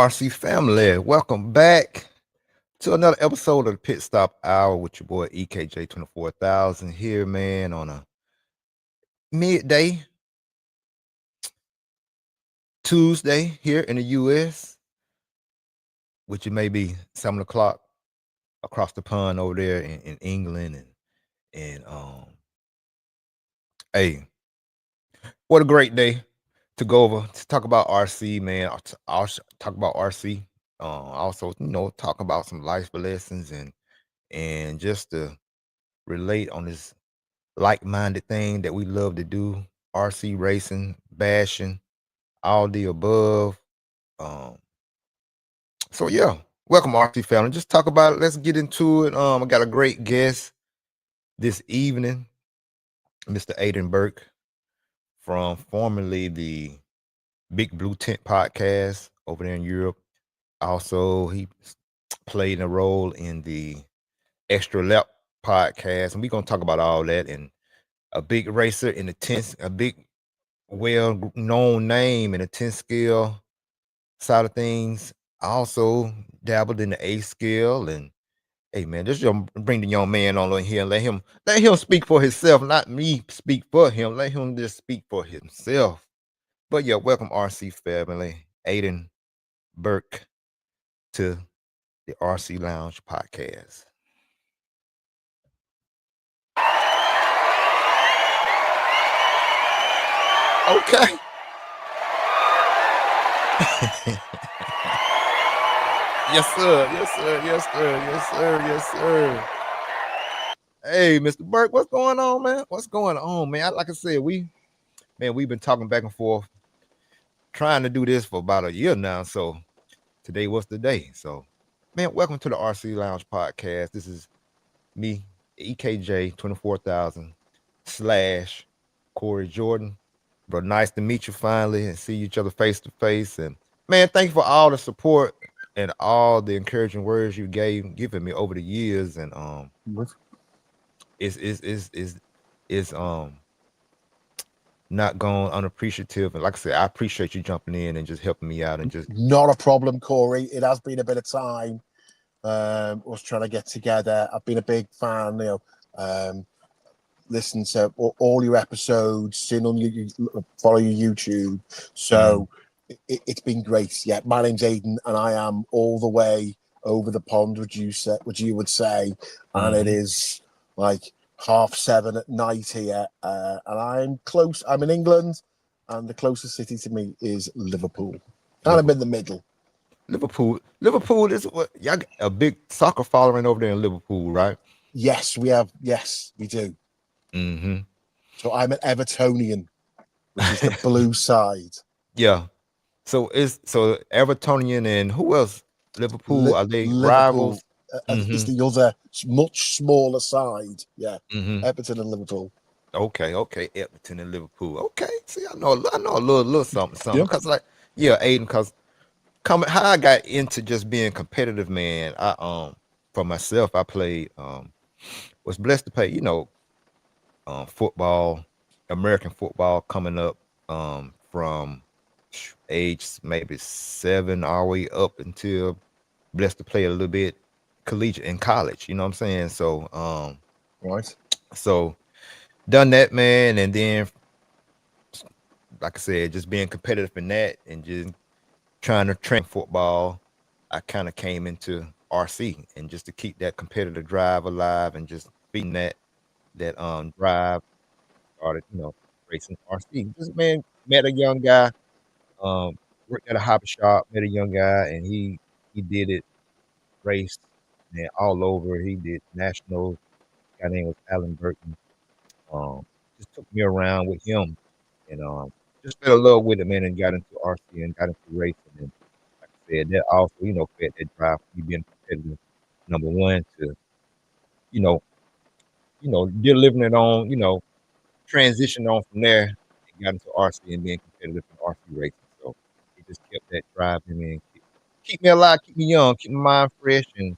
RC family, welcome back to another episode of the Pit Stop Hour with your boy EKJ 24,000 here, man, on a midday Tuesday here in the U.S., which it may be 7 o'clock across the pond over there in England, and hey, what a great day to go over to talk about RC, man. I'll talk about RC. Also, talk about some life lessons and just to relate on this like-minded thing that we love to do, RC racing, bashing, all the above. So yeah, welcome RC family. Just talk about it. Let's get into it. I got a great guest this evening, Mr. Aidan Burke, from formerly the Big Blue Tent podcast over there in Europe. Also, he played a role in the Extra Lap podcast, and we're gonna talk about all that. And a big racer in the 10, a big well-known name in the 10 scale side of things. I also dabbled in the 8 scale, and hey man, just bring the young man on here and let him speak for himself, not me speak for him. Let him just speak for himself. But yeah, welcome RC family, Aidan Burke, to the RC Lounge podcast. Okay. Yes, sir. Yes, sir. Yes, sir. Yes, sir. Yes, sir. Hey, Mr. Burke, what's going on, man? What's going on, man? Like I said, we've been talking back and forth, trying to do this for about a year now. So today was the day. So, man, welcome to the RC Lounge podcast. This is me, EKJ 24,000 / Corey Jordan. Bro, nice to meet you finally and see each other face to face. And man, thank you for all the support and all the encouraging words you given me over the years. And it's not going unappreciative. And like I said, I appreciate you jumping in and just helping me out and just not a problem, Corey. It has been a bit of time. Us trying to get together. I've been a big fan, listen to all your episodes, seen on you, follow your YouTube. So it's been great. Yeah, my name's Aidan, and I am all the way over the pond, would you would say, and it is like 7:30 at night here, and I'm close. I'm in England, and the closest city to me is Liverpool, and I'm in the middle. Liverpool is what y'all got a big soccer following over there in Liverpool, right? Yes, we have. Yes, we do. Mm-hmm. So I'm an Evertonian, which is the blue side. Yeah. So Evertonian and who else? Liverpool, are they rivals? It's the other much smaller side. Yeah. Everton and Liverpool. Okay. Everton and Liverpool. Okay. See, I know a little something. Because Aidan, because how I got into just being competitive, man. I for myself, I played was blessed to play, football, American football coming up from age maybe 7 all the way up until blessed to play a little bit collegiate in college, you know what I'm saying? So right. So done that, man, and then like I said, just being competitive in that and just trying to train football, I kind of came into RC and just to keep that competitive drive alive and just beating that drive, started, racing RC. This man met a young guy, um, worked at a hobby shop, met a young guy, and he did it, raced, man, all over. He did nationals. Guy name was Alan Burton. Um, just took me around with him, and just fell in love with it, man, and got into RC and got into racing. And like I said, that also, fed that drive for me being competitive. Number one to, you know, delivering it on, transitioned on from there and got into RC and being competitive in RC racing. So it just kept that drive in me and keep me alive, keep me young, keep my mind fresh, and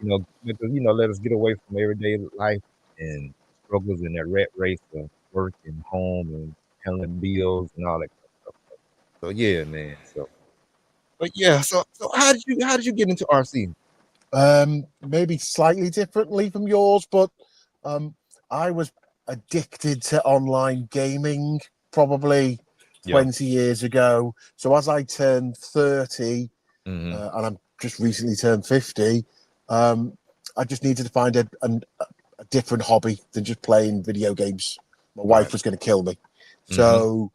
let us get away from everyday life and struggles in that rat race of work and home and handling bills and all that kind of stuff. So yeah, man. But yeah, so how did you get into RC? Maybe slightly differently from yours, but um, I was addicted to online gaming probably Yeah. 20 years ago. So as I turned 30, Mm-hmm. and I'm just recently turned 50, I just needed to find a different hobby than just playing video games. My wife Right. was going to kill me. Mm-hmm. So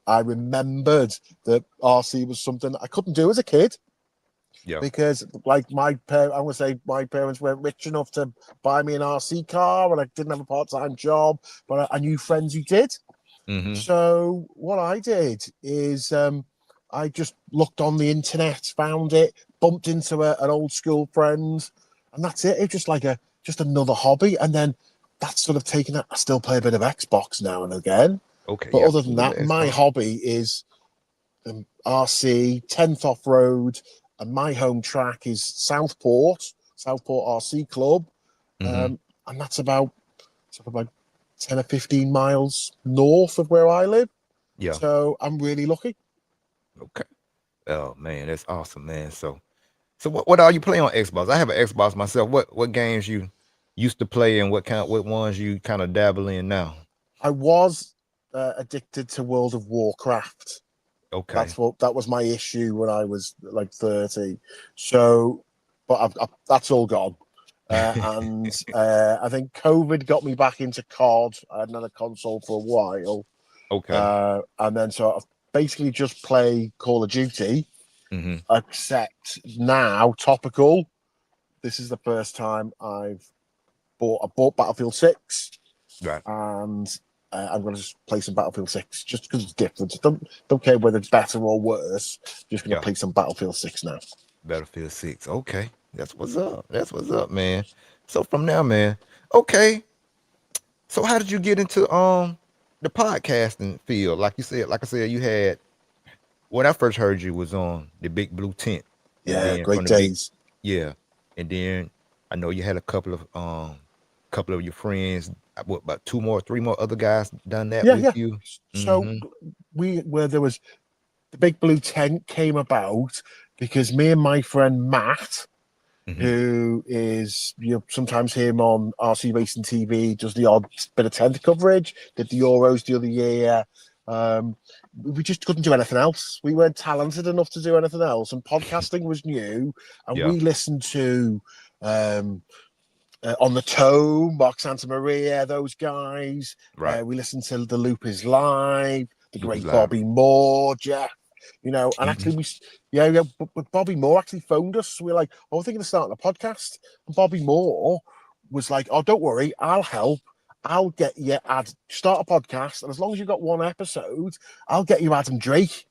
I remembered that RC was something I couldn't do as a kid Yeah. because, like, I want to say my parents weren't rich enough to buy me an RC car, and I didn't have a part-time job, but I knew friends who did. Mm-hmm. So what I did is I just looked on the internet, found it, bumped into an old school friend, and that's it. It's just like just another hobby, and then that's sort of taken it. I still play a bit of Xbox now and again, Okay. but Yeah. other than Cool that, my Xbox. hobby is RC, 10th off road, and my home track is Southport RC Club, Mm-hmm. and that's about 10 or 15 miles north of where I live. Yeah. So I'm really lucky. Okay. Oh man, that's awesome, man. So what are you playing on Xbox? I have an Xbox myself. What games you used to play and what ones you kind of dabble in now? I was addicted to World of Warcraft. Okay. That was my issue when I was like 30. So, but that's all gone. And I think COVID got me back into COD. I hadn't had a console for a while. Okay. And then so I basically just play Call of Duty, Mm-hmm. except now, topical. This is the first time I bought Battlefield 6, Right. and I'm going to just play some Battlefield 6 just because it's different. Don't care whether it's better or worse. Just going to Yeah. play some Battlefield 6 now. Battlefield 6. Okay. That's what's up. That's what's up, man. So from now, man. Okay. So how did you get into the podcasting field? Like I said, you had when I first heard you was on the Big Blue Tent, and Yeah, then from great the big days. yeah, and then I know you had a couple of your friends, what about two more, three more other guys done that Yeah, with yeah. you? So Mm-hmm. we where there was the Big Blue Tent came about because me and my friend Matt, Mm-hmm. who is sometimes him on RC Racing TV, does the odd bit of tent coverage, did the Euros the other year. Um, we just couldn't do anything else. We weren't talented enough to do anything else, and podcasting was new. And Yeah. we listened to um, On the Toe, Mark Santa Maria, those guys. Right. We listened to The Loop is Live, the Loop is great live. Bobby Moore, Jeff. And Mm-hmm. actually, but Bobby Moore actually phoned us. We were like, "Oh, we're thinking of starting a podcast." And Bobby Moore was like, "Oh, don't worry, I'll help. I'll get you start a podcast, and as long as you've got one episode, I'll get you Adam Drake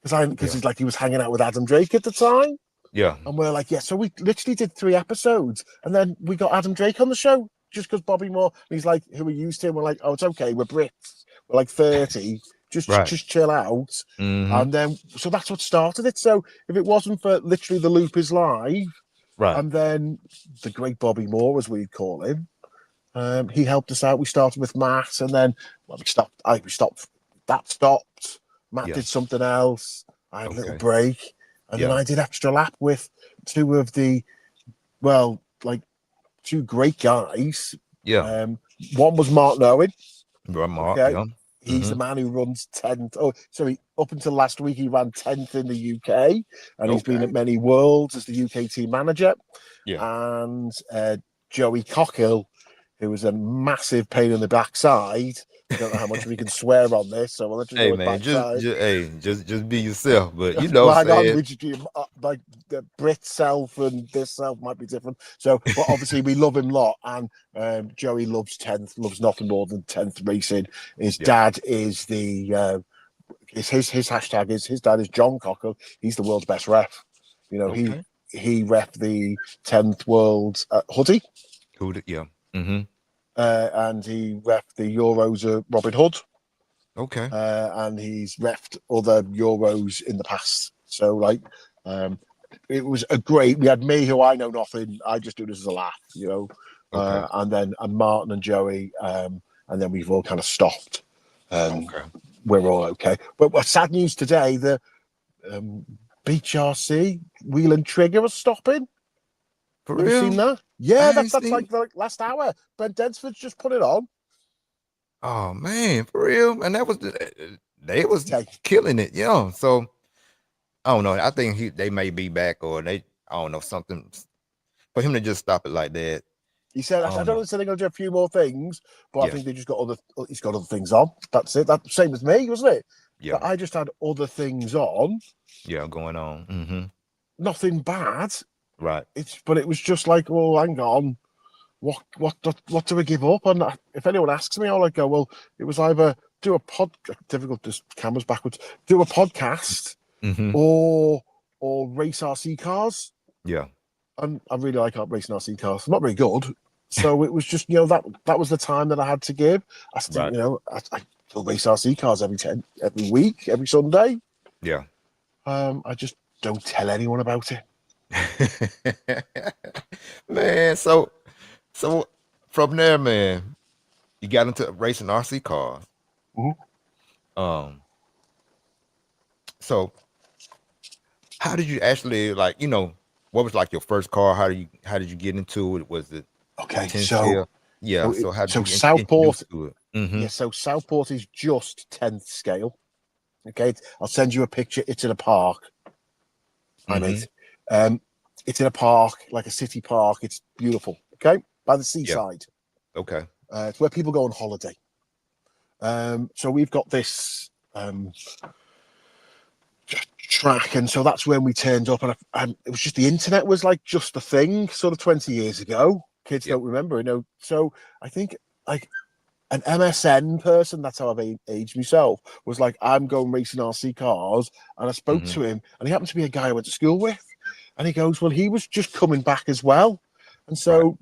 because Yeah. he was hanging out with Adam Drake at the time." Yeah. And we're like, yeah. So we literally did 3 episodes, and then we got Adam Drake on the show just because Bobby Moore. He's like, who we used to. We're like, oh, it's okay. We're Brits. We're like 30. Right. Just chill out. Mm-hmm. And then so that's what started it. So if it wasn't for literally the loop is live, Right. and then the great Bobby Moore, as we'd call him, he helped us out. We started with Matt, and then we stopped. We stopped. That stopped. Matt Yeah. did something else. I had a little Okay. break, and then Yeah. I did extra lap with two of the like two great guys. Yeah. Um, One was Mark Owen. Right, Mark. Okay, Yeah. he's Mm-hmm. the man who runs 10th. Oh, sorry, up until last week, he ran 10th in the UK, and he's been at Okay. many worlds as the UK team manager. Yeah. And Joey Cockhill, who was a massive pain in the backside, I don't know how much we can swear on this, so we'll let you Hey know it man, backside. just be yourself. But you know Well, what I'm hang on, saying? like the Brit self and this self might be different. So, but obviously we love him a lot, and Joey loves 10th, loves nothing more than 10th racing. His Yeah. dad is his hashtag is his dad is John Cocker. He's the world's best ref. You know, Okay. he ref the 10th world hoodie, Who did yeah. Mm-hmm. and he ref the Euros Robin Hood. Okay. And he's refed other Euros in the past. So, like, it was a great. We had me, who I know nothing. I just do this as a laugh, you know. Okay. And Martin and Joey, and then we've all kind of stopped. Okay. We're all okay. But sad news today: the BHRC Wheel and Trigger are stopping. For Have you seen real? that? Yeah, I ain't that's seen. like the last hour. Ben Densford's just put it on. Oh man, for real. And that was they was Okay. killing it, yeah. So I don't know. I think they may be back or I don't know, something for him to just stop it like that. He said, I "I don't don't know. know. They're going to do a few more things, but I Yeah. think they just got other. He's got other things on. That's it. That's the same as me, wasn't it? Yeah. But I just had other things on. Yeah, going on. Mm-hmm. Nothing bad. Right. But it was just like, oh, hang on. What do we give up? And if anyone asks me, I'll go, well, it was either do a difficult, just cameras backwards, do a podcast Mm-hmm. or race RC cars. Yeah. And I really like racing RC cars. I'm not very good. So it was just, that was the time that I had to give. I still, Right. I still race RC cars every week, every Sunday. Yeah. I just don't tell anyone about it. Man, so from there, man, you got into racing RC cars. Mhm. Um, so how did you actually what was like your first car? How did you get into it? Was it Okay, 10 scale? Yeah. So how did so you get introduced Southport, to it? Mm-hmm. yeah, so Southport is just 10th scale. Okay, I'll send you a picture. It's in a park. I Mm-hmm. mate. It's in a park, like a city park. It's beautiful. Okay, by the Yeah. seaside. Okay. It's where people go on holiday. So we've got this track, and so that's when we turned up, and it was just the internet was like just a thing, sort of 20 years ago. Kids Yeah. don't remember, So I think like an MSN person, that's how I've aged myself, was like, I'm going racing RC cars, and I spoke Mm-hmm. to him, and he happened to be a guy I went to school with, and he goes, well, he was just coming back as well, and Right. so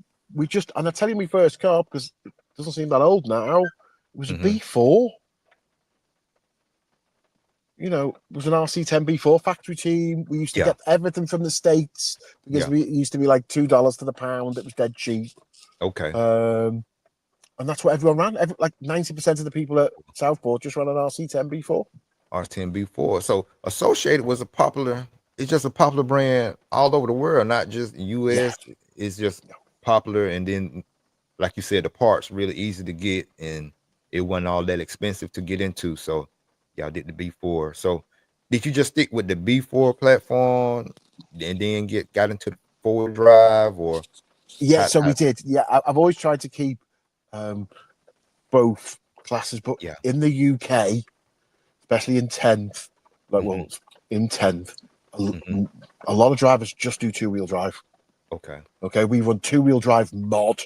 and I tell you my first car because it doesn't seem that old now. It was a Mm-hmm. B4. It was an RC10 B4 factory team. We used to Yeah. get everything from the States because Yeah. it used to be like $2 to the pound. It was dead cheap. Okay. And that's what everyone ran. Like 90% of the people at Southport just ran an RC10 B4. R10B4. So Associated was it's just a popular brand all over the world, not just Yeah. US. It's just popular. And then, like you said, the parts really easy to get and it wasn't all that expensive to get into. So y'all did the B4. So did you just stick with the B4 platform and then got into the four-wheel drive or Yeah, how, so we how did. Yeah, I've always tried to keep um, both classes, but yeah. in the UK, especially in 10th, Hmm. in 10th, Hmm. a lot of drivers just do two-wheel drive. Okay. Okay, we run two-wheel drive mod,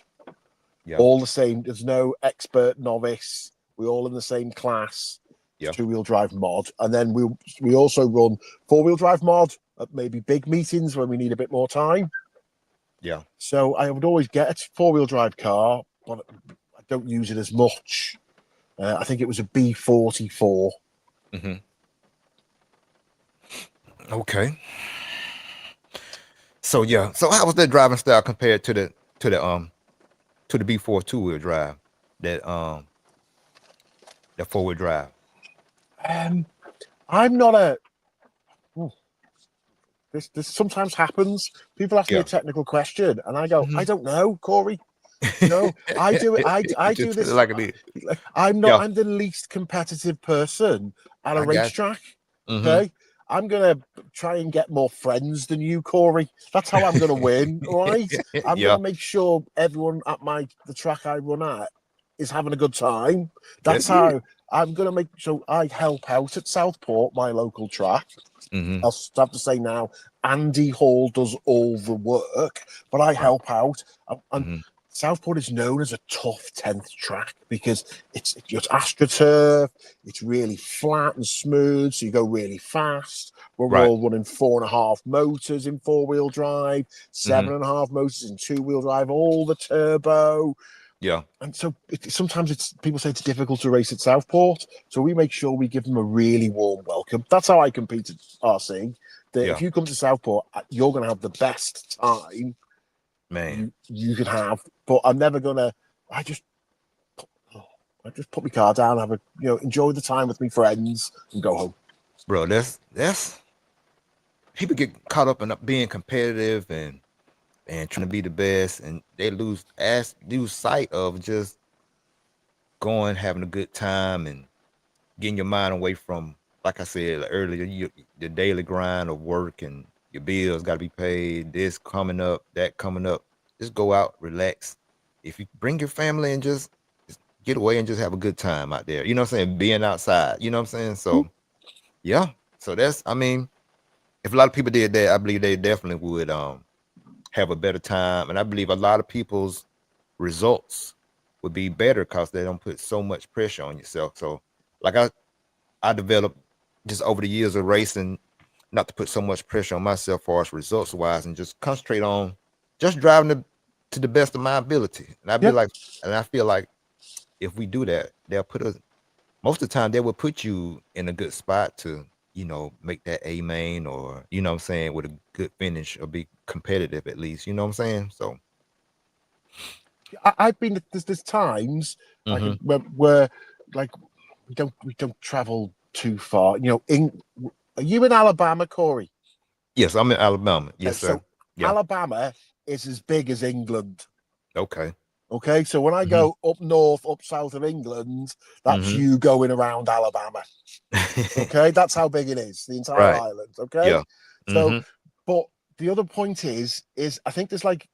Yeah. all the same. There's no expert novice. We're all in the same class. Yeah. Two-wheel drive mod, and then we also run four-wheel drive mod at maybe big meetings when we need a bit more time. Yeah. So I would always get a four-wheel drive car, but I don't use it as much. I think it was a B44. Hmm. Okay. So yeah. So how was that driving style compared to the B4 two-wheel drive, that four-wheel drive? Um, I'm not a. This sometimes happens. People ask me a Yeah. technical question, and I go, I Mhm. don't know, Corey. I do it. I You do just tell it this. like it is. I'm not. Yeah, I'm the least competitive person at a I got racetrack. you. Okay, I'm gonna try and get more friends than you, Corey. That's how I'm gonna win. All right. I'm Yeah. gonna make sure everyone at the track I run at is having a good time. That's That's it. how I'm going to make. So I help out at Southport, my local track. Mm-hmm. I'll have to say now, Andy Hall does all the work, but I Right. help out. And Mm-hmm. Southport is known as a tough 10th track because it's just astroturf. It's really flat and smooth, so you go really fast. We're Right. all running 4.5 motors in 4-wheel drive, Mm-hmm. 7.5 motors in 2-wheel drive, all the turbo. Yeah. And so sometimes it's people say it's difficult to race at Southport, so we make sure we give them a really warm welcome. That's how I compete at RC. That Yeah. if you come to Southport, you're going to have the best time Man. you can have. But I'm never gonna. I just I just put my car down, have a enjoy the time with my friends, and go home. Bro, that's people get caught up in being competitive and trying to be the best, and they lose sight of just going, having a good time, and getting your mind away from, like I said earlier, your daily grind of work and your bills got to be paid. This coming up, that coming up. Just go out, relax. If you bring your family and just get away and just have a good time out there, you know what I'm saying? Being outside, you know what I'm saying? So yeah, so I mean, if a lot of people did that, I believe they definitely would have a better time, and I believe a lot of people's results would be better because they don't put so much pressure on yourself. So, like I developed just over the years of racing, not to put so much pressure on myself as far as results wise, and just concentrate on just driving to the best of my ability. And Yeah, I feel like if we do that, they'll put us most of the time they will put you in a good spot to, make that A main, or, you know what I'm saying, with a good finish, or be competitive at least, you know what I'm saying? So, I've been. There's times like hmm where like we don't travel too far. Are you in Alabama, Corey? yes, I'm in Alabama. Okay, Yes, sir. so Yeah. Alabama is as big as England. Okay. Okay, so when I hmm go up north, up south of England, that's hmm you going around Alabama. Okay, that's how big it is, the entire Right. island. Okay, Yeah. so hmm but the other point is I think there's like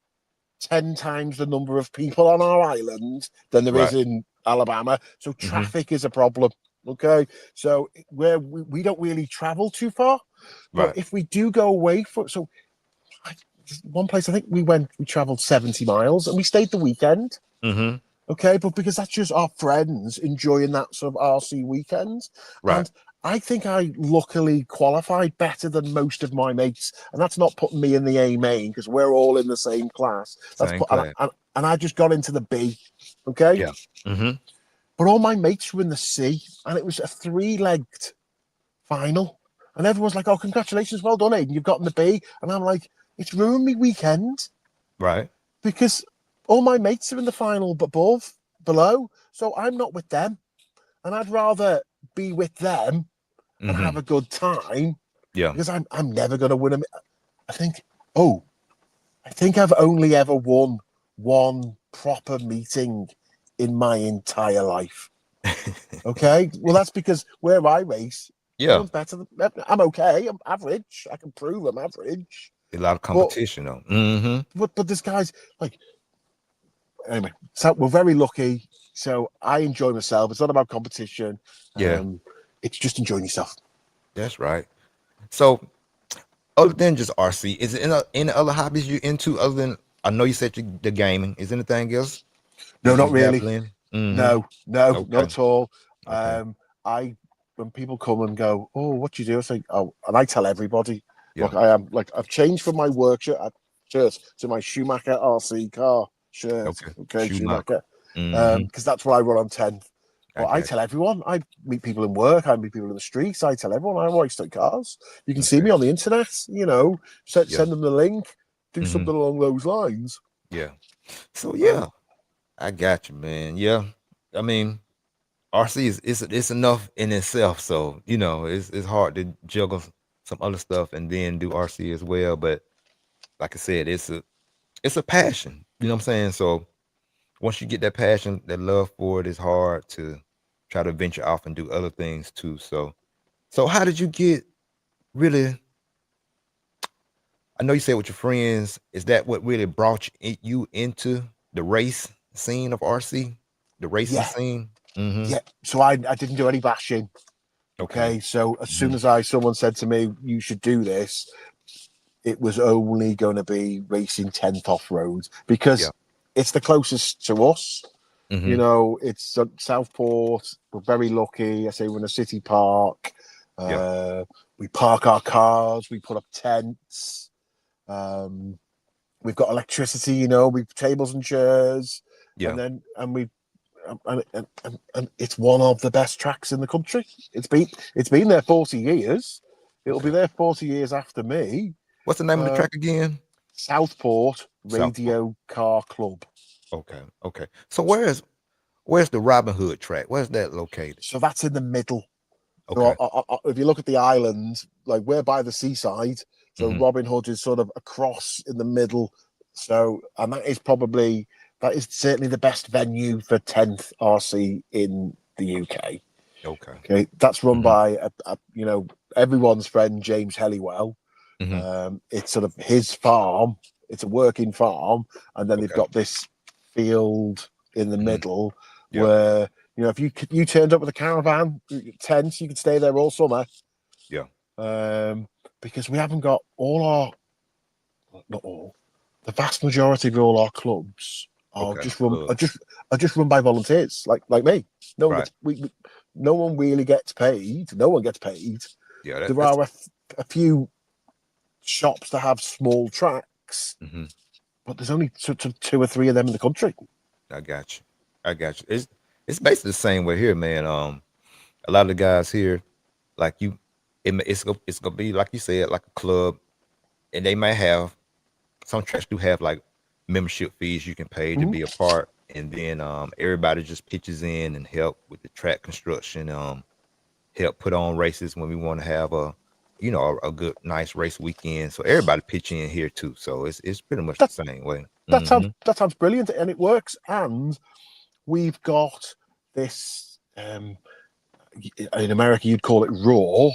10 times the number of people on our island than there is Right. in Alabama. So hmm traffic is a problem. Okay, so where we don't really travel too far, but Right. if we do go away for one place, I think we traveled 70 miles and we stayed the weekend. hmm Okay, but because that's just our friends enjoying that sort of RC weekend. Right. And I think I luckily qualified better than most of my mates. And that's not putting me in the A main because we're all in the same class. That's Same put class. and I just got into the B. Okay. Yeah. hmm But all my mates were in the C and it was a 3-legged final. And everyone's like, oh, congratulations, well done, Aidan. You've gotten the B. And I'm like, it's ruined me weekend Right. because all my mates are in the final but below. So I'm not with them. And I'd rather be with them and have hmm a good time Yeah. because I'm never going to win them. I think, oh, I think I've only ever won one proper meeting in my entire life. Okay. Well, that's because where I race, no Yeah. one's better than I'm okay. I'm average. I can prove I'm average. A lot of But competition though. Hmm but this guy's like anyway, so we're very lucky. So I enjoy myself. It's not about competition. Yeah. Um, it's just enjoying yourself. That's right. So, other than just RC, is it any other hobbies you into other than, I know you said the gaming? Is anything else No, you not really. dabble in? Hmm No, not Okay. at all. Okay. I when people come and go, oh, what do you do? I say, oh, and I tell everybody, Yeah. look, I am like I've changed from my work shirt to my Schumacher RC car shirt. Okay. Okay, Schumacher. Schumacher, Hmm because that's what I run on 10th. I But I got tell everyone, I meet people in work, I meet people in the streets, I tell everyone I race stock cars. You can you. see Okay. me on the internet, Yeah. send them the link, do hmm something along those lines. Yeah. So Um, yeah, I got you, man. Yeah. I mean, RC is it's enough in itself. So, it's hard to juggle some other stuff and then do RC as well. But like I said, it's a passion. You know what I'm saying? So once you get that passion, that love for it, it's hard to try to venture off and do other things too. So how did you get really? I know you said with your friends, is that what really brought you into the race scene of RC? the racing Yeah, scene. yeah. So I didn't do any bashing. Okay. Okay, so as soon as someone said to me, you should do this, it was only going to be racing 10th off road Yeah. because it's the closest to us. You Mm-hmm. know, it's Southport. We're very lucky. I say we're in a city park. Yeah. We park our cars. We put up tents. We've got electricity. You know, we've tables and chairs, Yeah. and it's one of the best tracks in the country. It's been there 40 years. It'll be Okay. there 40 years after me. What's the name of the Uh, track again? Southport Southport. Radio Car Club. Okay. Okay. So where's the Robin Hood track? Where's that located? So that's in the middle. So Okay. if you look at the island, like we're by the seaside, so Mm-hmm. Robin Hood is sort of across in the middle. So, and that is certainly the best venue for 10th RC in the UK. Okay. Okay, that's run Mm-hmm. by everyone's friend James Helliwell. Mm-hmm. It's sort of his farm. It's a working farm, and then they've Okay. got this field in the Mm-hmm. middle Yeah. where if you turned up with a caravan tent, you could stay there all summer. Yeah. Because we haven't got not all, the vast majority of all our clubs are Okay. just run by volunteers like me. No one Right. gets no one really gets paid. No one gets paid. Yeah. There That's. are a few shops that have small tracks, Mm-hmm. but there's only two or three of them in the country. I got you. I got you. It's basically the same way here, man. A lot of the guys here, like you, it's gonna be like you said, like a club, and they might have some tracks do have like membership fees you can pay to Mhm. be a part, and then everybody just pitches in and help with the track construction, help put on races when we want to have a good nice race weekend. So everybody pitch in here too. So it's pretty much the That same way. that sounds Mm-hmm. that sounds brilliant, and it works. And we've got this. In America, you'd call it raw,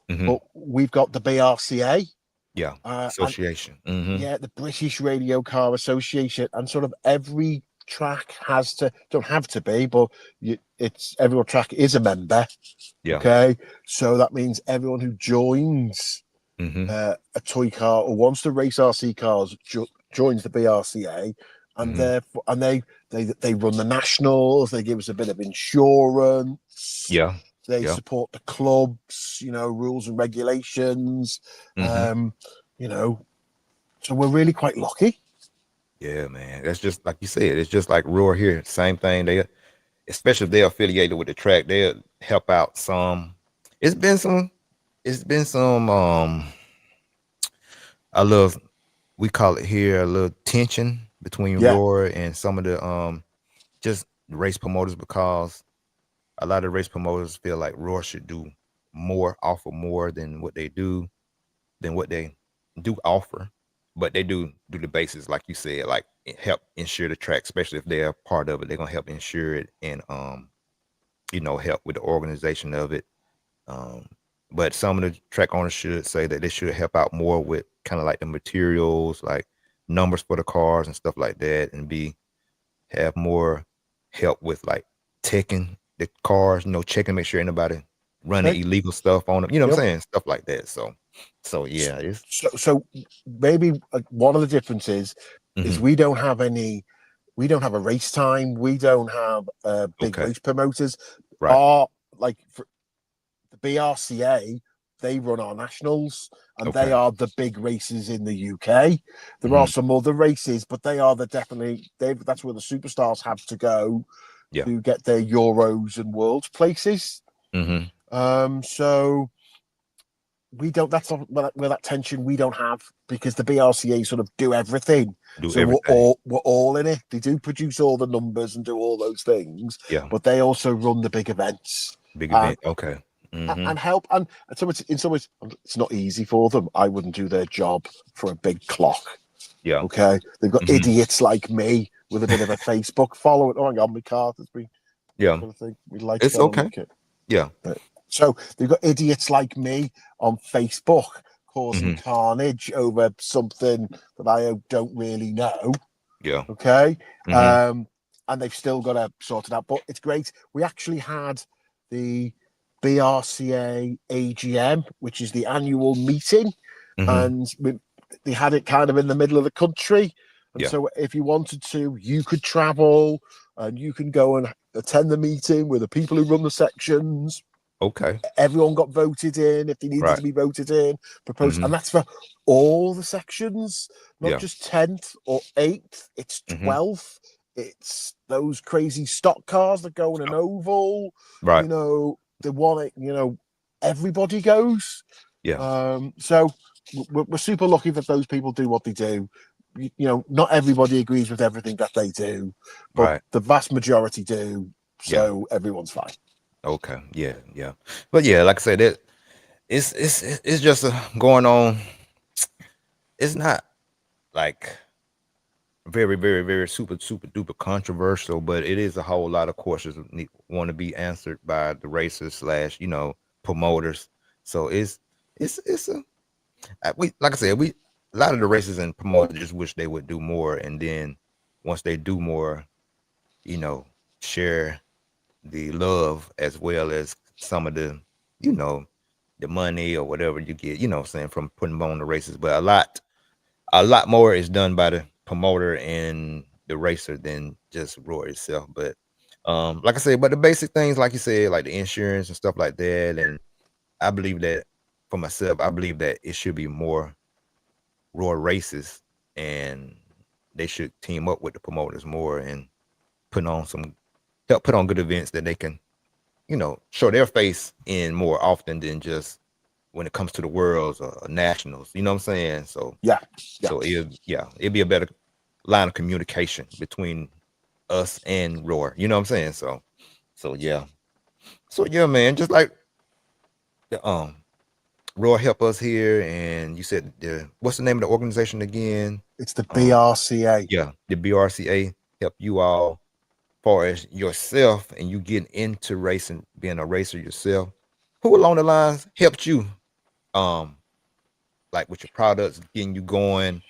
Mm-hmm. but we've got the BRCA, Yeah. and Association. Mm-hmm. yeah, the British Radio Car Association, and sort of every track don't have to be, but it's every track is a member. Yeah. Okay, so that means everyone who joins Mm-hmm. a toy car or wants to race RC cars joins the BRCA, and Mm-hmm. therefore they run the nationals. They give us a bit of insurance. Yeah. They Yeah. support the clubs, rules and regulations. Mm-hmm. You know, so we're really quite lucky. Yeah, man. That's just like you said. It's just like Roar here. Same thing. Especially if they're affiliated with the track, they'll help out some. It's been some. It's been some. A little. We call it here a little tension between Yeah, Roar and some of the just race promoters, because a lot of race promoters feel like Roar should do more, offer more than what they do, than what they do offer. But they do the basics, like you said, like help insure the track, especially if they're part of it. They're gonna help insure it and help with the organization of it. Um, but some of the track owners should say that they should help out more with kind of like the materials, like numbers for the cars and stuff like that, and have more help with like checking the cars, checking, make sure anybody running okay. illegal stuff on them. You know what I'm Yep. saying? Stuff like that. So yeah, it's So maybe one of the differences is mhm. we don't have a race time. We don't have big Okay. race promoters. Right. Our for the BRCA, they run our nationals, and they Okay. are the big races in the UK. There are Mhm. some other races, but they are that's where the superstars have to go Yeah. to get their Euros and World places. Mhm. So we don't. That's not where that tension we don't have, because the BRCA sort of do everything. Do So everything. we're all in it. They do produce all the numbers and do all those things, Yeah. but they also run the big events Big and event. Okay. Mhm. and help. And so in some ways, it's not easy for them. I wouldn't do their job for a big clock. Yeah. Okay, they've got Mhm. idiots like me with a bit of a Facebook following. Oh, hang on, my card has been. Yeah. I think we lights It's gone on okay. the. Yeah. So they've got idiots like me on Facebook causing Mhm. carnage over something that I don't really know. Yeah. Okay. Mhm. and they've still got to sort it out. But it's great. We actually had the BRCA AGM, which is the annual meeting, and they had it kind of in the middle of the country. And so if you wanted to, you could travel and you can go and attend the meeting with the people who run the sections. Okay. Everyone got voted in if they needed to be voted in, proposed, and that's for all the sections, not just 10th or 8th, it's 12th. It's those crazy stock cars that go in an oval. Right. You know, they want it, you know, everybody goes. Yeah. So we're super lucky that those people do what they do. You know, not everybody agrees with everything that they do, but the vast majority do. So everyone's fine. Okay. Yeah. But yeah, like I said, it's just going on. It's not like very, very, very super duper controversial, but it is a whole lot of questions that want to be answered by the racers / promoters. So it's we, like I said, a lot of the racers and promoters just wish they would do more, and then once they do more, share the love as well as some of the the money or whatever you get, saying, from putting on the races. But a lot more is done by the promoter and the racer than just Roy itself. But like I said, but the basic things, like you said, like the insurance and stuff like that, and I believe that for myself, I believe that it should be more Roy races, and they should team up with the promoters more and help put on good events that they can, show their face in more often than just when it comes to the worlds or nationals. You know what I'm saying? So so it'd be a better line of communication between us and Roar. You know what I'm saying? So yeah, man. Just like the Roar help us here, and you said what's the name of the organization again? It's the BRCA. Yeah, the BRCA help you all far as yourself and you getting into racing, being a racer yourself. Who along the lines helped you, like with your products, getting you going?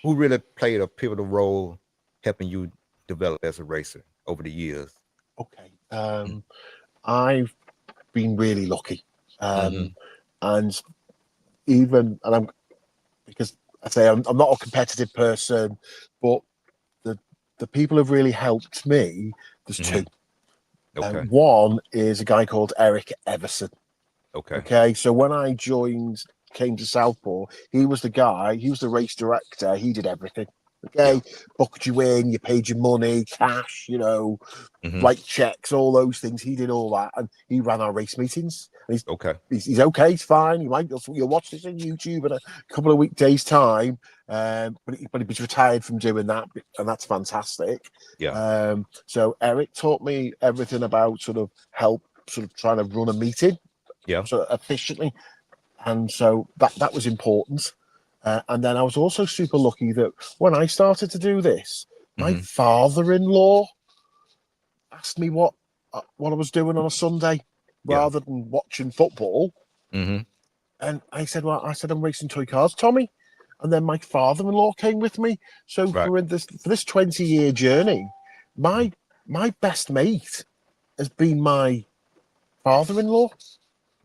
Who really played a pivotal role helping you develop as a racer over the years? Okay, I've been really lucky, and I'm because I say I'm not a competitive person, but the people who've really helped me. There's two. Okay. One is a guy called Eric Everson. Okay. Okay, so when I came to Southport, he was the guy. He was the race director. He did everything. Okay, booked you in, you paid your money, cash, like checks, all those things. He did all that, and he ran our race meetings. And he's Okay. He's okay. He's fine. You'll watch this on YouTube in a couple of weekdays' time. But he's retired from doing that, and that's fantastic. Yeah. So Eric taught me everything about sort of trying to run a meeting, sort of efficiently, and so that was important. And then I was also super lucky that when I started to do this, my father-in-law asked me what I was doing on a Sunday rather than watching football. And I said, I'm racing toy cars, Tommy. And then my father-in-law came with me. So for this 20-year journey, my best mate has been my father-in-law.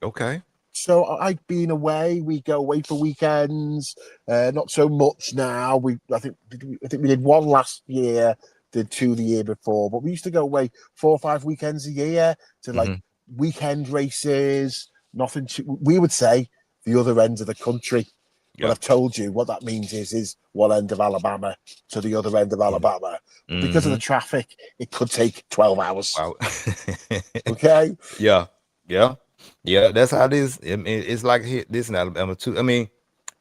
Okay. So I've been away. We go away for weekends. Not so much now. I think we did one last year. Did 2 the year before. But we used to go away 4 or 5 weekends a year to like weekend races. Nothing. We would say the other end of the country. But I've told you what that means is one end of Alabama to the other end of Alabama. But because of the traffic, it could take 12 hours. Wow. Okay. Yeah. That's how it is. I mean, it's like this in Alabama too. I mean,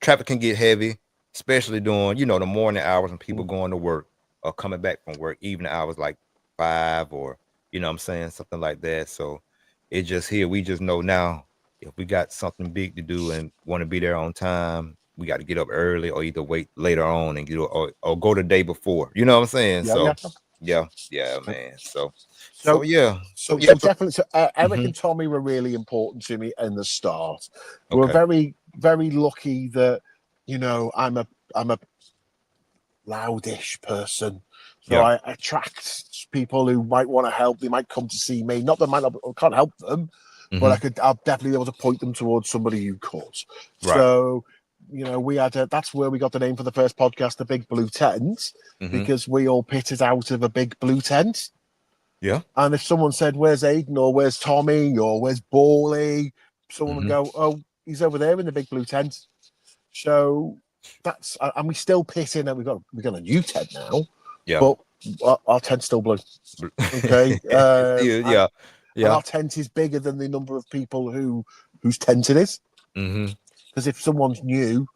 traffic can get heavy, especially during the morning hours when people going to work or coming back from work. Evening hours like 5 or what I'm saying, something like that. So it just here we just know now if we got something big to do and want to be there on time, we got to get up early or either wait later on and or go the day before. You know what I'm saying? Yeah, man. So definitely. So Eric and Tommy were really important to me in the start. We're very, very lucky that I'm a loudish person, so I attract people who might want to help. They might come to see me. Not that I can't help them, but I'll definitely be able to point them towards somebody who could. Right. So, we had that's where we got the name for the first podcast, the Big Blue Tent, because we all pitted out of a big blue tent. Yeah. And if someone said, "Where's Aidan?" or "Where's Tommy?" or "Where's Bawley?" someone would go, "Oh, he's over there in the big blue tent." So that's, and we still pit in, and we got a new tent now. Yeah. But our tent's still blue. Okay. Yeah. And our tent is bigger than the number of people whose tent it is. Because if someone's new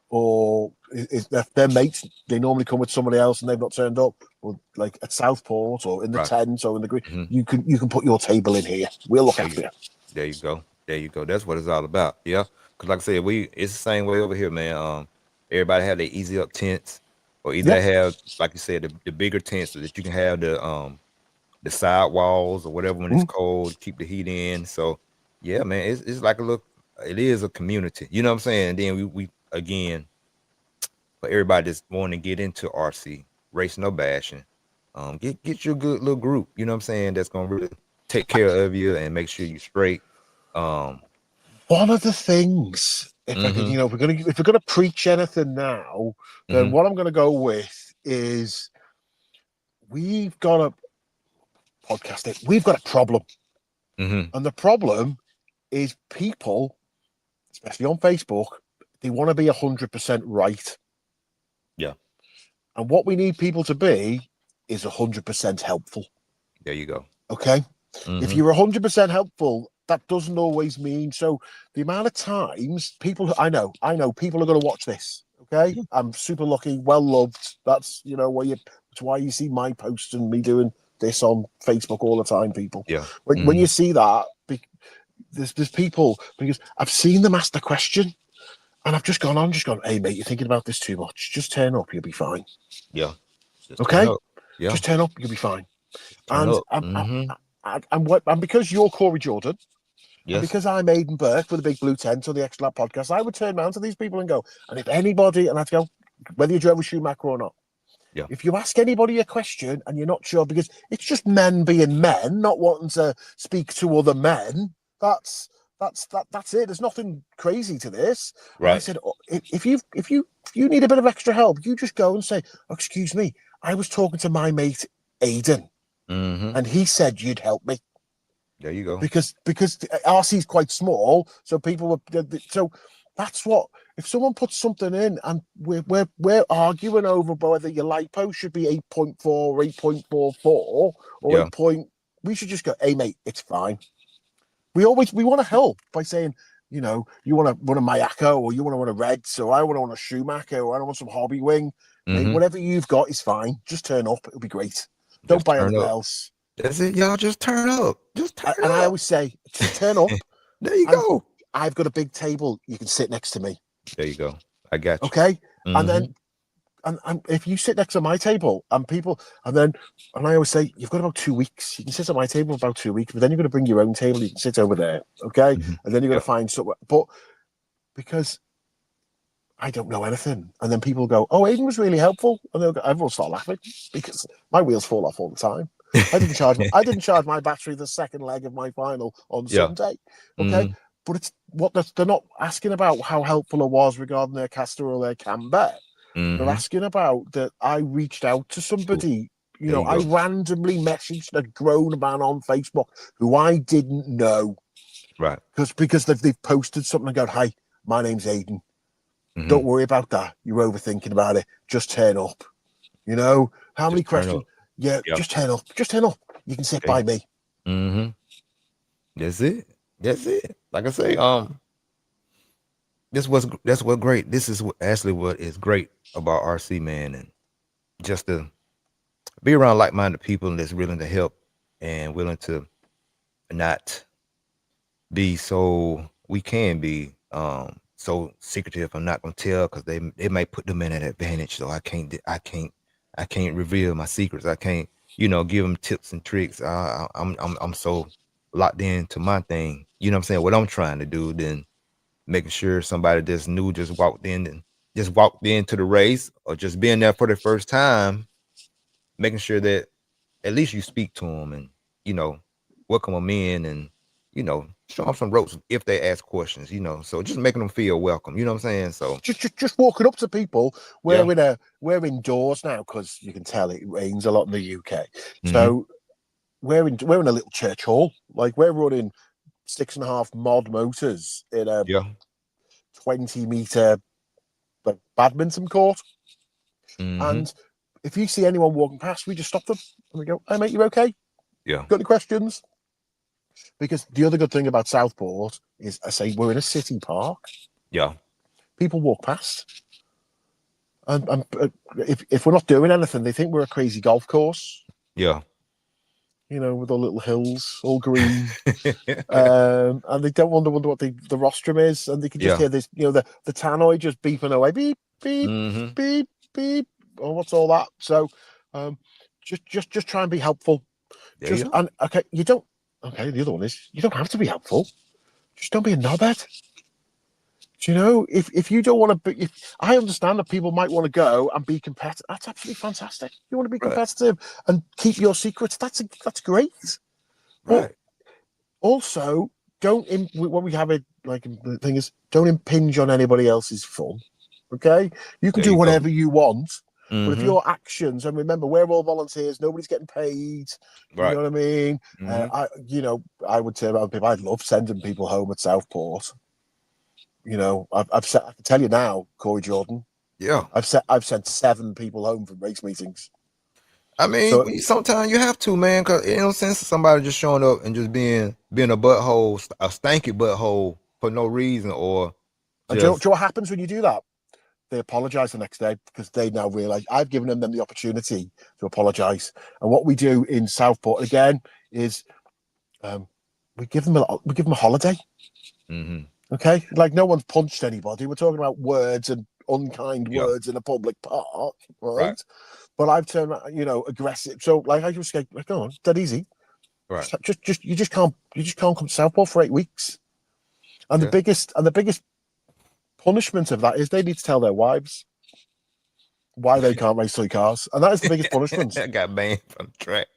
or if they're mates, they normally come with somebody else and they've not turned up, or like at Southport or in the tent or in the green, you can put your table in here. We'll look after you. There you go. There you go. That's what it's all about. Yeah. Because like I said, it's the same way over here, man. Everybody have their easy up tents, or either have, like you said, the bigger tents so that you can have the side walls or whatever when it's cold, keep the heat in. So yeah, man, it's like it is a community. You know what I'm saying? And then we again, for everybody that's wanting to get into RC, race no bashing, get you a good little group, you know what I'm saying, that's gonna really take care of you and make sure you're straight. One of the things, if I could, if we're gonna preach anything now, then what I'm gonna go with is we've got a podcast it. We've got a problem. And the problem is people, especially on Facebook, they want to be 100% right. Yeah. And what we need people to be is 100% helpful. There you go. Okay. If you're 100% helpful, that doesn't always mean. So the amount of times people, I know people are going to watch this. Okay. I'm super lucky, well loved. That's, it's why you see my posts and me doing this on Facebook all the time, people. Yeah. When you see that, there's people, because I've seen them ask the question and I've just gone, hey mate, you're thinking about this too much. Just turn up, you'll be fine. Yeah. Okay. Yeah. Just turn up, you'll be fine. And because you're Corey Jordan, yes, and because I'm Aidan Burke for the Big Blue Tent or the Extra Lap podcast, I would turn around to these people and go, and if anybody, and I'd go, whether you drove a Schumacher or not, if you ask anybody a question and you're not sure, because it's just men being men, not wanting to speak to other men, that's it. There's nothing crazy to this. Right. And I said, if you need a bit of extra help, you just go and say, oh, excuse me, I was talking to my mate Aidan, and he said you'd help me. There you go. Because RC is quite small, so people were. So that's what. If someone puts something in, and we're arguing over whether your lipo should be 8.4 or 8.44 or 8 point, we should just go, hey mate, it's fine. We want to help by saying, you want to run a Mayako, or you want to run a Reds, or I want to run a Schumacher, or I want some hobby wing. Mate, whatever you've got is fine. Just turn up; it'll be great. Don't buy anything else. That's it, y'all. Just turn up. And I always say, just turn up. There you go. I've got a big table. You can sit next to me. There you go. I got you. Okay. And then, and if you sit next to my table and people, and I always say, you've got about 2 weeks. You can sit at my table for about 2 weeks, but then you're going to bring your own table. You can sit over there. Okay. And then you're going to find somewhere. But because I don't know anything. And then people go, oh, Aidan was really helpful. And everyone start laughing because my wheels fall off all the time. I didn't charge my battery the second leg of my final on Sunday. Okay. But it's what they're not asking about how helpful it was regarding their caster or their camber. They're asking about that I reached out to somebody. I randomly messaged a grown man on Facebook who I didn't know. Right. Because they've posted something and go, hi, my name's Aidan. Don't worry about that. You're overthinking about it. Just turn up. How many questions? Yeah, just turn up. Just turn up. You can sit by me. That's it. That's it. Like I say, that's what's great. This is actually what is great about RC, man, and just to be around like-minded people that's willing to help and willing to not be so so secretive. I'm not gonna tell because they might put them in an advantage. So I can't reveal my secrets. I can't, give them tips and tricks. I'm so locked into my thing. You know what I'm saying? What I'm trying to do, then making sure somebody that's new just walked into the race or just being there for the first time, making sure that at least you speak to them and you know welcome them in and show them some ropes if they ask questions. So just making them feel welcome. You know what I'm saying? So Just walking up to people. yeah. We're indoors now because you can tell it rains a lot in the UK. Mm-hmm. So we're in a little church hall. Like we're running 6.5 mod motors in a Yeah. 20-meter like badminton court. Mm-hmm. And if you see anyone walking past, we just stop them and we go, "Hey mate, you okay? Yeah. Got any questions?" Because the other good thing about Southport is, I say, we're in a city park. Yeah. People walk past, and if we're not doing anything, they think we're a crazy golf course. Yeah. With all little hills, all green, and they don't wonder what the rostrum is, and they can just Yeah. hear this, the tannoy just beeping away, beep beep Mm-hmm. beep beep. Oh, what's all that? So, just try and be helpful. There you go. And okay, you don't. Okay, the other one is you don't have to be helpful. Just don't be a knobhead. If you don't want to be, if I understand that people might want to go and be competitive, that's absolutely fantastic. You want to be Right. competitive and keep your secrets. That's great. But Right. also, don't when we have it like the thing is, don't impinge on anybody else's fun. Okay, you can There do you go. whatever you want, but if Mm-hmm. your actions, and remember, we're all volunteers. Nobody's getting paid. You Right. know what I mean? Mm-hmm. I would say about people. I'd love sending people home at Southport. I've said, I can tell you now, Corey Jordan. Yeah. I've sent 7 people home from race meetings. I mean, So, sometimes you have to, man, because it no sense of somebody just showing up and just being a butthole, a stanky butthole for no reason, or and do you just know what happens when you do that? They apologise the next day because they now realise I've given them the opportunity to apologise. And what we do in Southport again is um, we give them a holiday. mm-hmm. Okay, like no one's punched anybody. We're talking about words and unkind Yeah. words in a public park, Right. right? But I've turned, aggressive. So like I just go, come on, dead easy. Right. You just can't come to Southport for 8 weeks. And Yeah. the biggest punishment of that is they need to tell their wives why they can't race 3 cars, and that is the biggest punishment. I got banned from the track.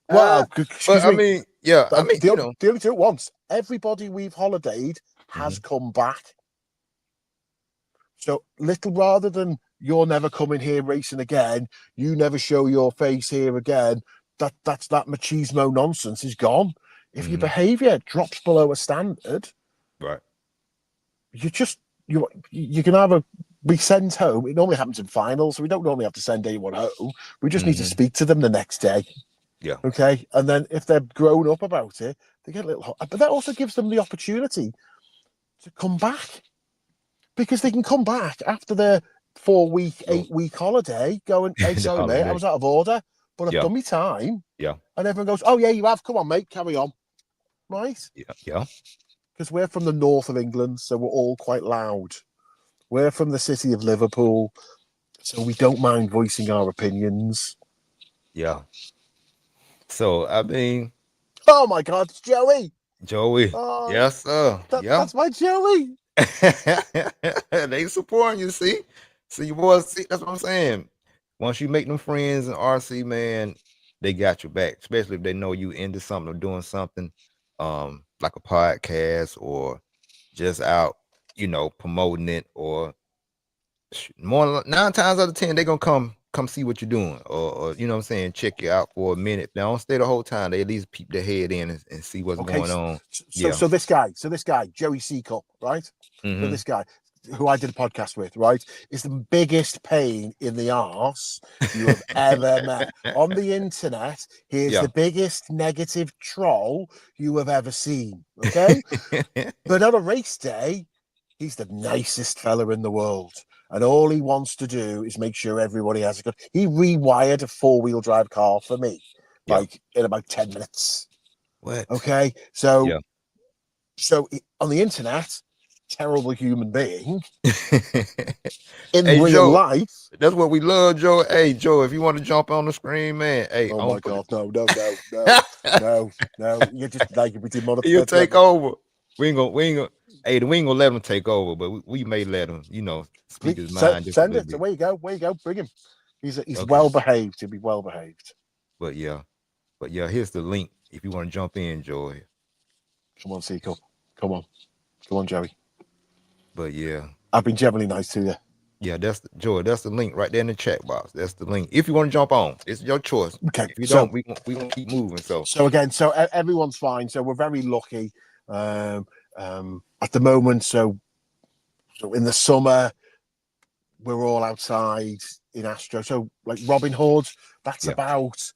Well, But excuse I me, mean, yeah, I mean, the only two at once. Everybody we've holidayed has mm-hmm. come back. So little rather than you're never coming here racing again, you never show your face here again. That machismo nonsense is gone. If your Mm-hmm. behaviour drops below a standard, Right. you can either be sent home. It normally happens in finals, so we don't normally have to send anyone home. We just need to Mm-hmm. speak to them the next day. Yeah. Okay, and then if they're grown up about it, they get a little. But that also gives them the opportunity to come back because they can come back after their 4-week, So 8-week holiday, going, "Hey, the sorry, mate, I holiday. was out of order, but I've Yeah. done my time." Yeah. And everyone goes, "Oh yeah, you have. Come on, mate, carry on." Right? Yeah. Yeah. Because we're from the north of England, so we're all quite loud. We're from the city of Liverpool, so we don't mind voicing our opinions. Yeah. So I mean, Oh my God, it's Joey! Joey. Oh, Yes, sir. Yeah. that's my Joey. They supporting you, see? See, you boys, see, that's what I'm saying. Once you make them friends in RC, man, they got your back, especially if they know you into something or doing something, like a podcast or just out, promoting it, or more 9 times out of 10, they're gonna come see what you're doing, or you know what I'm saying, check you out for a minute. They don't stay the whole time, they at least peep their head in and see what's Okay, going on. so Yeah. so this guy, Joey Seacup, right? So Mm-hmm. this guy, who I did a podcast with, right, is the biggest pain in the arse you have ever met on the internet. He is Yeah. the biggest negative troll you have ever seen. Okay, but on a race day, he's the nicest fella in the world. And all he wants to do is make sure everybody has a good. He rewired a 4-wheel drive car for me, Yeah. like in about 10 minutes. What? Okay. So, Yeah. on the internet, terrible human being. In Hey real Joe, life, that's what we love, Joe. Hey Joe, if you want to jump on the screen, man, hey, oh I'm gonna my put God, no. You're just like, we did he'll take over. We ain't gonna hey, we ain't gonna let him take over, but we may let him, speak please his mind just a send little it. So bit. where you go, bring him. He's Okay. well behaved. He'll be well behaved. But yeah. But yeah, here's the link if you want to jump in, Joy. Come on, Seagull. Come on, Joey. But yeah. I've been generally nice to you. Yeah, that's Joy. That's the link right there in the chat box. That's the link. If you want to jump on, it's your choice. Okay, If you so don't, we gonna keep moving. So again, everyone's fine. So we're very lucky at the moment. So in the summer, we're all outside in Astro. So like Robin Hood, that's yeah. about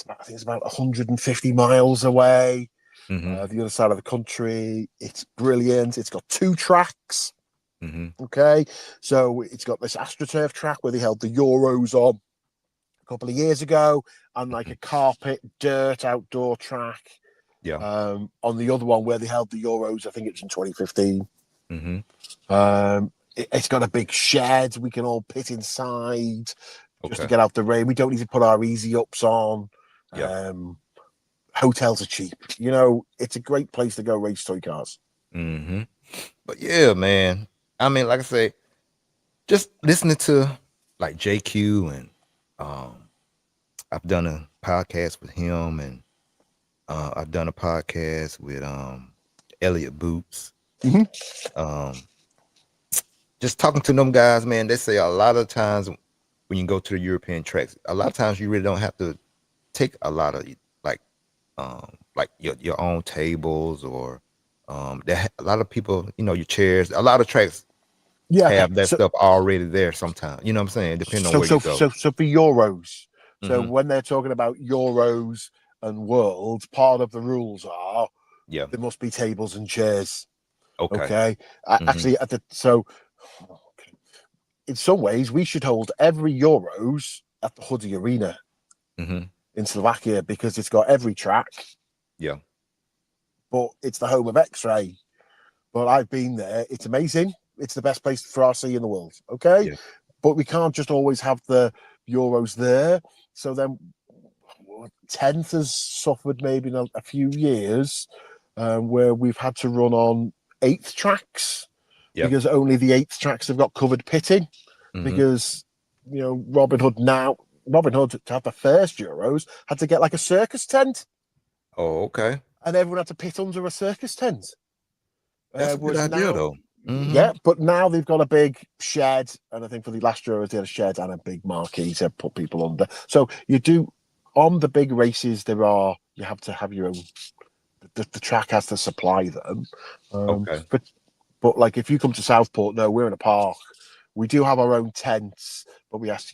I think it's about 150 miles away. Mm-hmm. The other side of the country. It's brilliant. It's got 2 tracks. Mm-hmm. Okay, so it's got this AstroTurf track where they held the Euros on a couple of years ago, and like a carpet dirt outdoor track Yeah. on the other one where they held the Euros. I think it was in 2015. Mm-hmm. It's got a big shed we can all pit inside just to Okay. get out the rain. We don't need to put our easy ups on. Yeah. Hotels are cheap. You know, it's a great place to go race toy cars. Mm-hmm. But yeah, man. I mean, like I say, just listening to like JQ and I've done a podcast with him and I've done a podcast with Elliot Boots. Mm-hmm. Just talking to them guys, man, they say a lot of times when you go to the European tracks, a lot of times you really don't have to take a lot of like your own tables or a lot of people, your chairs, a lot of tracks Yeah. Okay. have that stuff already there sometimes. You know what I'm saying? Depending on where you go. So for Euros, so Mm-hmm. when they're talking about Euros and Worlds, part of the rules are Yeah. there must be tables and chairs. Okay. Okay. Mm-hmm. Actually, in some ways, we should hold every Euros at the Hoodie Arena Mm-hmm. in Slovakia because it's got every track, Yeah. but it's the home of X-Ray. But I've been there. It's amazing. It's the best place for RC in the world. Okay. Yeah. But we can't just always have the Euros there. So then 10th has suffered maybe in a few years where we've had to run on 8th tracks because only the 8th tracks have got covered pitting. Mm-hmm. Because, Robin Hood to have the first Euros had to get like a circus tent. Oh, okay. And everyone had to pit under a circus tent. That's a good idea, though. Mm-hmm. Yeah, but now they've got a big shed, and I think for the last Euros they had a shed and a big marquee to put people under. So you do on the big races. You have to have your own. The track has to supply them. Okay. But like if you come to Southport, no, we're in a park. We do have our own tents, but we ask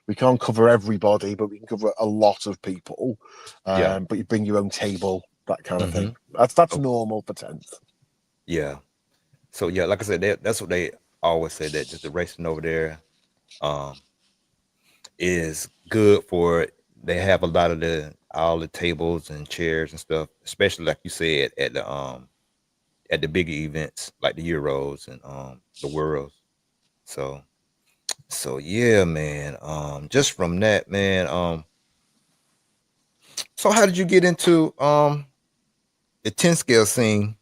we can't cover everybody, but we can cover a lot of people. Yeah. But you bring your own table, that kind of Mm-hmm. thing. That's normal for 10th. Yeah. So yeah, like I said, that's what they always say, that just the racing over there is good for it. They have a lot of all the tables and chairs and stuff, especially like you said at the bigger events like the Euros and the Worlds. So yeah, man. Just from that, man. So how did you get into the 10 scale scene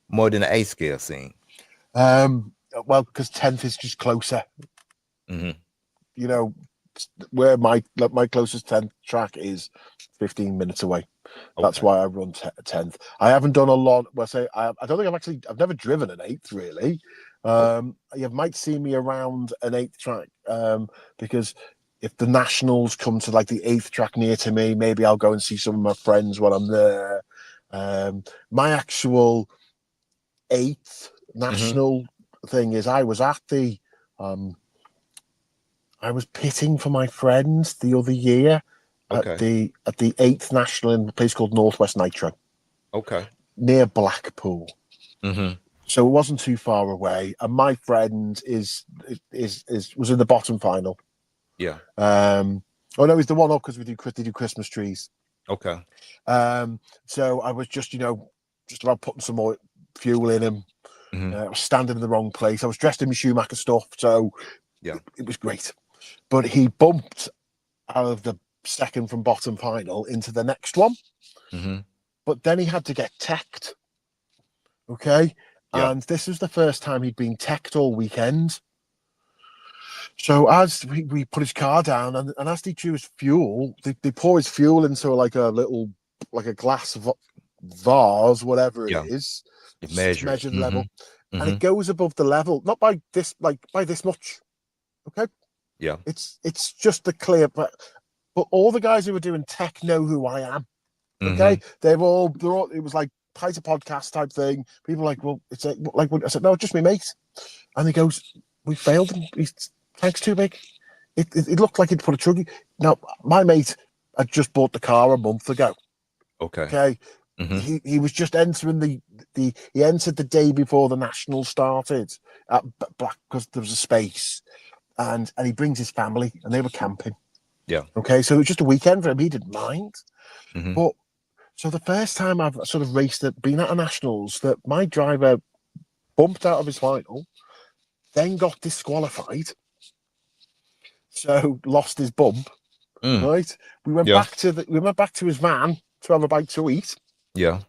more than the 8 scale scene? Well, because 10th is just closer. Mm-hmm. Where my closest 10th track is 15 minutes away. That's Okay. why I run 10th. I haven't done a lot. Well, I don't think I've never driven an 8th really. You might see me around an 8th track because if the nationals come to like the 8th track near to me, maybe I'll go and see some of my friends while I'm there. My actual 8th national thing is I was at the I was pitting for my friends the other year at the 8th national in a place called Northwest Nitro. Okay. Near Blackpool. Mm-hmm. So it wasn't too far away. And my friend was in the bottom final. Yeah. Oh no, he's the one up because they do Christmas trees. Okay. So I was just about putting some more fuel in him. Mm-hmm. I was standing in the wrong place. I was dressed in my Schumacher stuff, so yeah, it was great. But he bumped out of the second from bottom final into the next one. Mm-hmm. But then he had to get teched. Okay. Yeah. And this was the first time he'd been teched all weekend. So as we put his car down, and as they chew his fuel, they pour his fuel into like a little, like a glass vase, whatever it Yeah. is, You to measure it. measure the level, Mm-hmm. and Mm-hmm. it goes above the level, not by this, like by this much. Okay, Yeah. it's just the clear, but all the guys who were doing tech know who I am. Mm-hmm. Okay, they're all. It was like Python podcast type thing. People were like, well, it's like I said, no, just me mate. And he goes, we failed him. His tank's too big. It looked like he'd put a truggy. Now, my mate had just bought the car a month ago. Okay. Okay. Mm-hmm. He was just entering he entered the day before the national started at Black, because there was a space, and he brings his family and they were camping. Yeah. Okay, so it was just a weekend for him. He didn't mind. Mm-hmm. But so the first time I've sort of been at a nationals, that my driver bumped out of his final, then got disqualified, so lost his bump. Mm. Right, we went Yeah. back to his van to have a bite to eat, Yeah.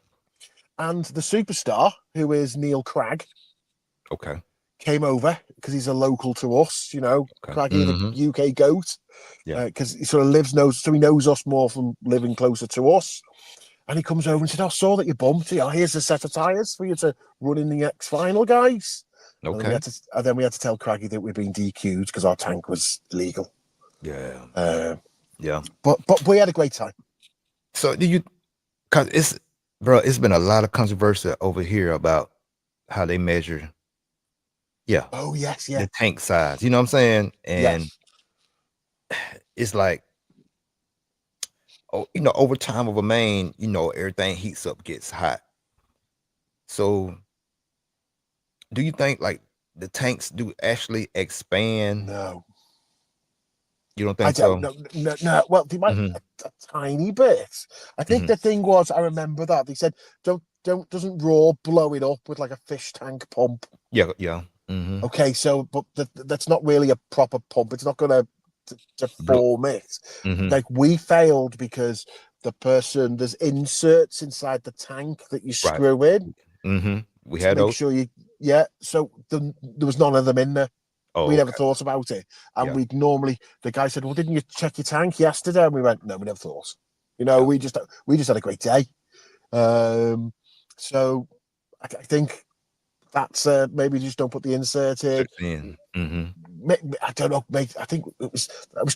and the superstar, who is Neil Cragg, Okay. came over because he's a local to us. Okay. Craggy, the Mm-hmm. UK goat, Yeah. because he sort of so he knows us more from living closer to us. And he comes over and said, "I saw that you bumped. Here's a set of tyres for you to run in the X final, guys." And Okay. then we had to tell Craggy that we'd been DQ'd because our tank was illegal. Yeah. Uh, Yeah. but we had a great time. So cause it's been a lot of controversy over here about how they measure, yeah, Oh yes, yeah, the tank size. You know what I'm saying? And yes. it's like, oh, over time of a main, everything heats up, gets hot. So do you think like the tanks do actually expand? No, You don't I think don't so? know. No, no. Well, they might Mm-hmm. a tiny bit. I think Mm-hmm. the thing was, I remember that they said, doesn't raw blow it up with like a fish tank pump. Yeah, yeah. Mm-hmm. Okay, so but that's not really a proper pump. It's not going to form it. Mm-hmm. Like, we failed because there's inserts inside the tank that you Right. screw in Mm-hmm. We to had make those. sure so there was none of them in there. We Oh, never okay. thought about it. And Yeah. the guy said, well, didn't you check your tank yesterday? And we went, no, we never thought. Yeah. We just had a great day. So I think that's maybe just don't put the insert in. 16. Mm-hmm. I don't know, mate. I think it was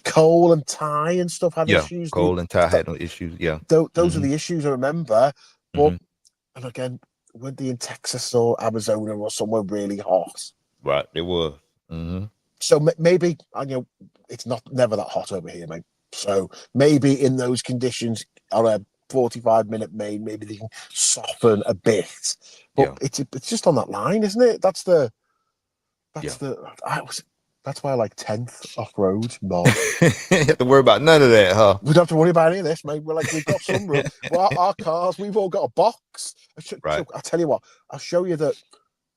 Cole and Ty and stuff had Yeah. issues. Cole and Ty had no issues. Yeah. Those are Mm-hmm. the issues I remember. But Mm-hmm. and again, were they in Texas or Arizona or somewhere really hot? Right. It was. Mm-hmm. So maybe, it's never that hot over here, mate. So maybe in those conditions on a 45-minute main, maybe they can soften a bit. But Yeah. it's just on that line, isn't it? That's the Yeah. that's why I like 10th off road, Mom. You have to worry about none of that, huh? We don't have to worry about any of this, mate. We've got some room. Well, our cars, we've all got a box. Right. I'll tell you what, I'll show you that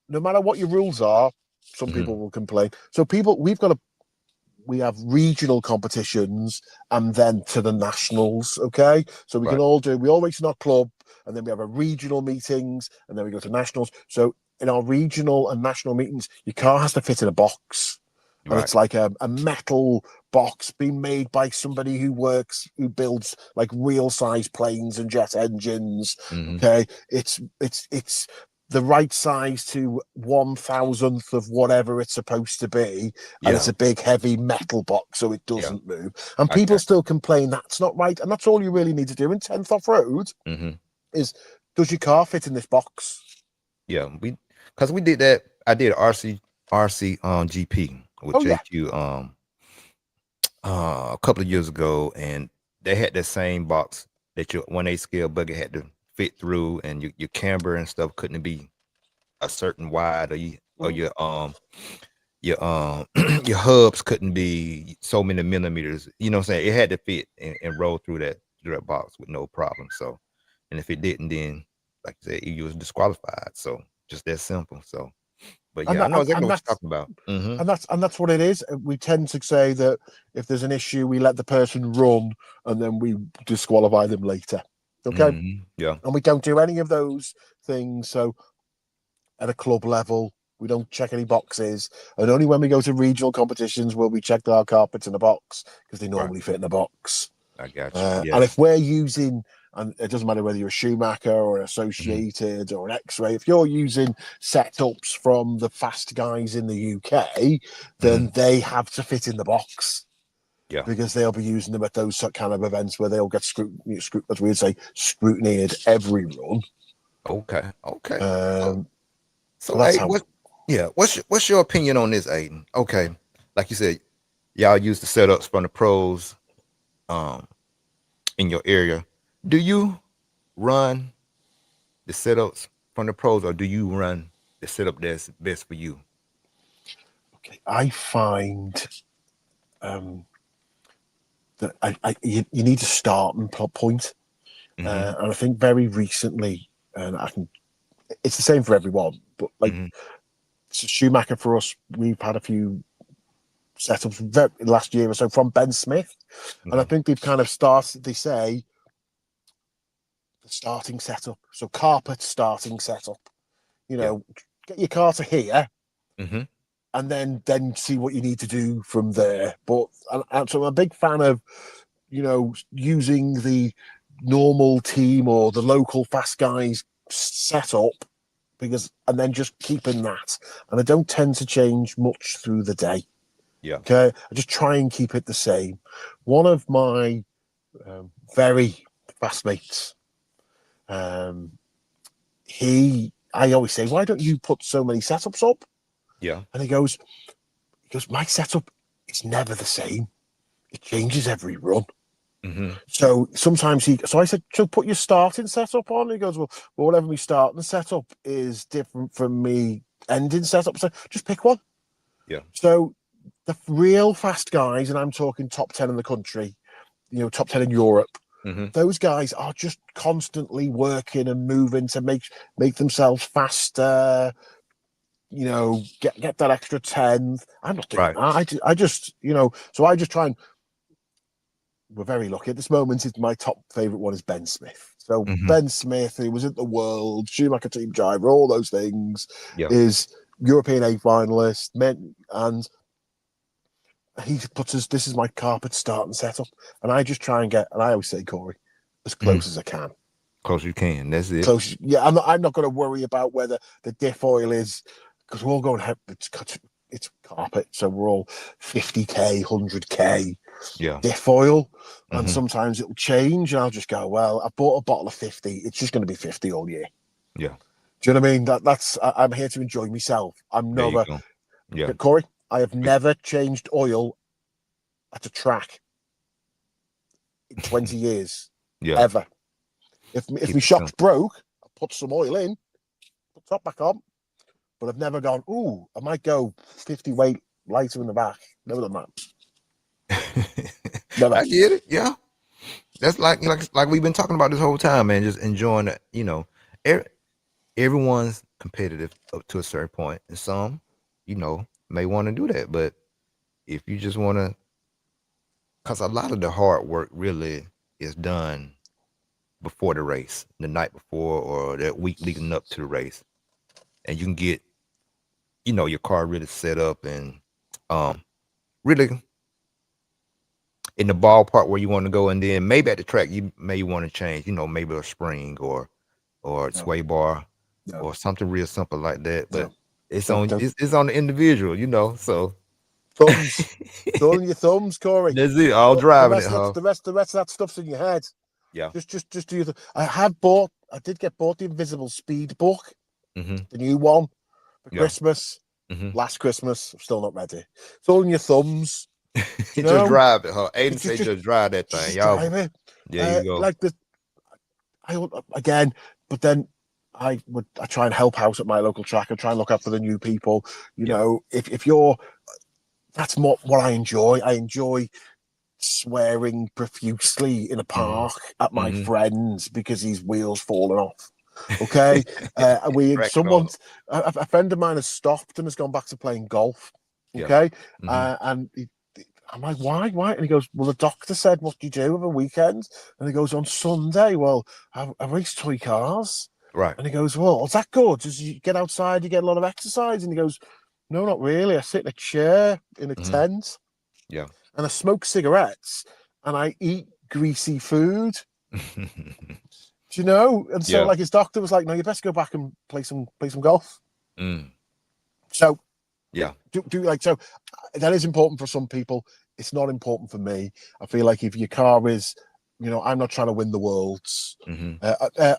no matter what your rules are, some Mm-hmm. people will complain. So we have regional competitions and then to the nationals. Okay, so we Right. all race in our club, and then we have a regional meetings, and then we go to nationals. So in our regional and national meetings, your car has to fit in a box, and Right. it's like a metal box being made by somebody who builds like real size planes and jet engines. Mm-hmm. Okay, it's the right size to 1,000th of whatever it's supposed to be, and it's Yeah. a big heavy metal box, so it Yeah. doesn't move. And I people got still complain that's not right, and that's all you really need to do in 10th off road you. Mm-hmm. is, does your car fit in this box? Yeah. Because we did that. I did RC GP with Oh yeah, JQ a couple of years ago, and they had that same box that your 1/8 scale buggy had to fit through, and your camber and stuff couldn't be a certain wide, or your your hubs couldn't be so many millimeters. You know what I'm saying? It had to fit and roll through that box with no problem. So, and if it didn't, then like I said, you was disqualified. So just that simple. So, but and yeah, I that, know exactly and what you're that's talking about. Mm-hmm. that's what it is. We tend to say that if there's an issue, we let the person run, and then we disqualify them later. Okay, Mm-hmm. Yeah. and we don't do any of those things. So at a club level, We don't check any boxes, and only when we go to regional competitions will we check our carpets in a box because they Right. normally fit in a box. I got you. And Yeah. if we're using, and it doesn't matter whether you're a Schumacher or an Associated or an X-Ray, if you're using setups from the fast guys in the UK, then they have to fit in the box. Yeah. Because they'll be using them at those kind of events where they'll get as we'd say, scrutineered every run. Okay. Okay. So So, that's hey, how. what's your opinion on this, Aiden? Okay, like you said, y'all use the setups from the pros, um, in your area. Do you run the setups from the pros, or do you run the setup that's best for you? Okay, I find that you need to start and point, and I think very recently, and it's the same for everyone, but like Schumacher for us, we've had a few setups last year or so from Ben Smith, and I think they've kind of started. They say the starting setup, so carpet starting setup. Yeah. Get your car to here, Mm-hmm. and then see what you need to do from there. But so I'm a big fan of using the normal team or the local fast guys setup and then just keeping that. And I don't tend to change much through the day. Yeah. Okay, I just try and keep it the same. One of my very fast mates, I always say, why don't you put so many setups up? Yeah. And he goes, my setup is never the same. It changes every run. Mm-hmm. So sometimes so I said, so put your starting setup on. He goes, well, whatever my starting setup is different from me ending setup. So just pick one. Yeah. So the real fast guys, and I'm talking top 10 in the country, top 10 in Europe, those guys are just constantly working and moving to make themselves faster, get that extra 10th. I'm not doing Right. that. I just, so I just try and, we're very lucky at this moment. My top favorite one is Ben Smith. So Ben Smith, who was at the World Schumacher team driver, all those things, Yeah. is European A finalist, and he puts us. This is my carpet starting setup, and I just try and get. And I always say, Corey, as close as I can. Close you can. That's it. Close. Yeah, I'm not going to worry about whether the diff oil is because we're all going. It's carpet, so we're all 50k, 100k. Yeah. Diff oil, and sometimes it'll change. And I'll just go, well, I bought a bottle of 50. It's just going to be 50 all year. Yeah. Do you know what I mean? I'm here to enjoy myself. I'm There you never, go. Yeah. Corey. I have never changed oil at a track in 20 years, Yeah. ever. If Keep my it shock's simple. broke, I put some oil in, put top back on. But I've never gone, ooh, I might go 50 weight lighter in the back. Never done that. Never. I get it. Yeah. That's like we've been talking about this whole time, man. Just enjoying it. Everyone's competitive up to a certain point, and some, may want to do that. But if you just want to, because a lot of the hard work really is done before the race, the night before, or that week leading up to the race, and you can get, your car really set up and really in the ballpark where you want to go, and then maybe at the track you may want to change, maybe a spring or sway bar or something real simple like that. But it's on the individual. So thumbs. It's all in your thumbs, Corey. that's it. All driving it, huh? The rest of that stuff's in your head. Yeah. Just do your. I did get bought the Invisible Speed book, the new one for Christmas. Last Christmas, I'm still not ready. It's all in your thumbs. Just drive it, huh? Aiden say just drive that thing. Just Y'all, drive it. there you go. But then I try and help out at my local track and try and look out for the new people. If you're, that's what I enjoy. I enjoy swearing profusely in a park at my friends because his wheels falling off. Okay, a friend of mine has stopped and has gone back to playing golf. Okay, and I'm like, why? And he goes, well, the doctor said, what do you do over a weekend? And he goes, on Sunday, well, I race toy cars. Right. And he goes, well, is that good? Does you get outside, you get a lot of exercise? And he goes, no, not really. I sit in a chair in a Hmm. tent Yeah. and I smoke cigarettes and I eat greasy food. Do you know? And so Yeah. like his doctor was like, no, you best go back and play some golf. Mm. So Yeah. do like so that is important for some people. It's not important for me. I feel like if your car is, I'm not trying to win the worlds. Hmm. I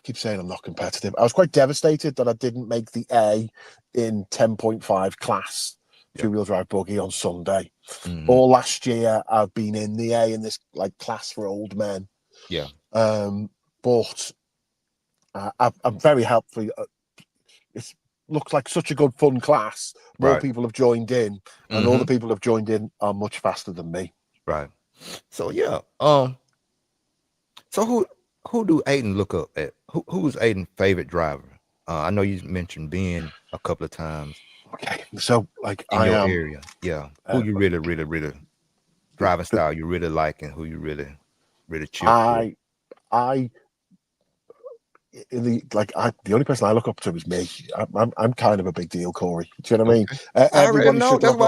keep saying I'm not competitive. I was quite devastated that I didn't make the A in 10.5 class Yeah. two-wheel drive buggy on Sunday. Hmm. All last year I've been in the A in this like class for old men. Yeah. But I'm very helpful. It looks like such a good fun class. More Right. people have joined in, and all the Hmm. people who have joined in are much faster than me. Right. So yeah. So who do Aiden look up at? Who's Aiden's favorite driver? I know you mentioned Ben a couple of times Okay, so like in I your am, area. Yeah. Who uh, you really driving style you really like and who you really cheer for? I, I, the only person I look up to is me. I'm kind of a big deal, Corey. Do you know what I mean? Okay. I already Everybody know. should That's look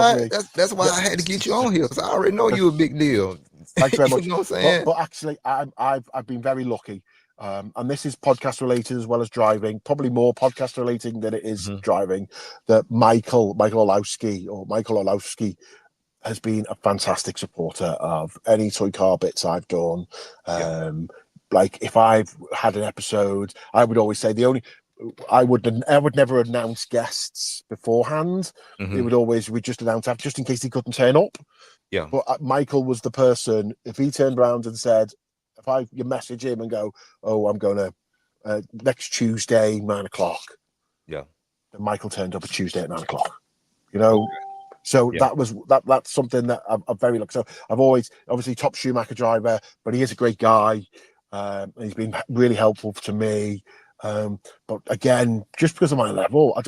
up to why me. I had to get you on here because I already know you a big deal. Thanks very You much. know what I'm But saying? but actually, I've been very lucky, and this is podcast related as well as driving. Probably more podcast relating than it is Hmm. driving. That Michael Olowski has been a fantastic supporter of any toy car bits I've done. Yeah. Like if I've had an episode, I would always say I would never announce guests beforehand. It Hmm. would always we just announce just in case he couldn't turn up. Yeah. But Michael was the person. If he turned around and said, you message him and go, "Oh, I'm going to next Tuesday 9 o'clock," Yeah. then Michael turned up at Tuesday at 9 o'clock. You know, Okay. so Yeah. that was that's something that I'm very lucky. So I've always obviously top Schumacher driver, but he is a great guy. He's been really helpful to me. But again, just because of my level, I've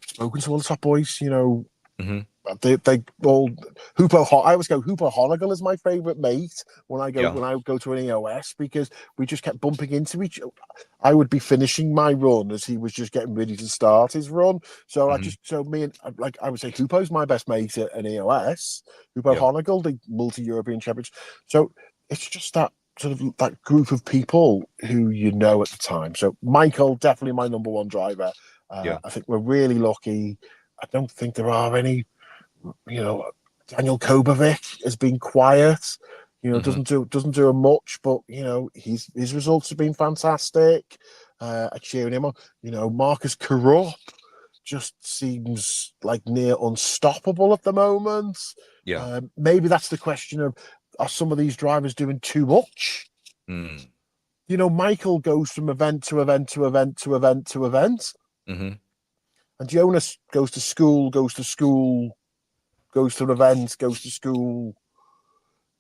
spoken to all the top boys. Hmm. They all Hoopo. I always go Hoopo Honigal is my favorite mate Yeah. when I go to an EOS because we just kept bumping into each. I would be finishing my run as he was just getting ready to start his run. So Hmm. me and like I would say Hoopo's my best mate at an EOS. Hoopo Yeah. Honigal, the multi-European champions. So it's just that sort of that group of people who at the time. So Michael, definitely my number one driver. Yeah. I think we're really lucky. I don't think there are any Daniel Kobovic has been quiet. Hmm. Doesn't do much, but his results have been fantastic. Cheering him on. Marcus Carrup just seems like near unstoppable at the moment. Yeah. Maybe that's the question of are some of these drivers doing too much? Mm. Michael goes from event to event to event to event to event, Hmm. and Jonas goes to school, goes to school, goes to an event, goes to school.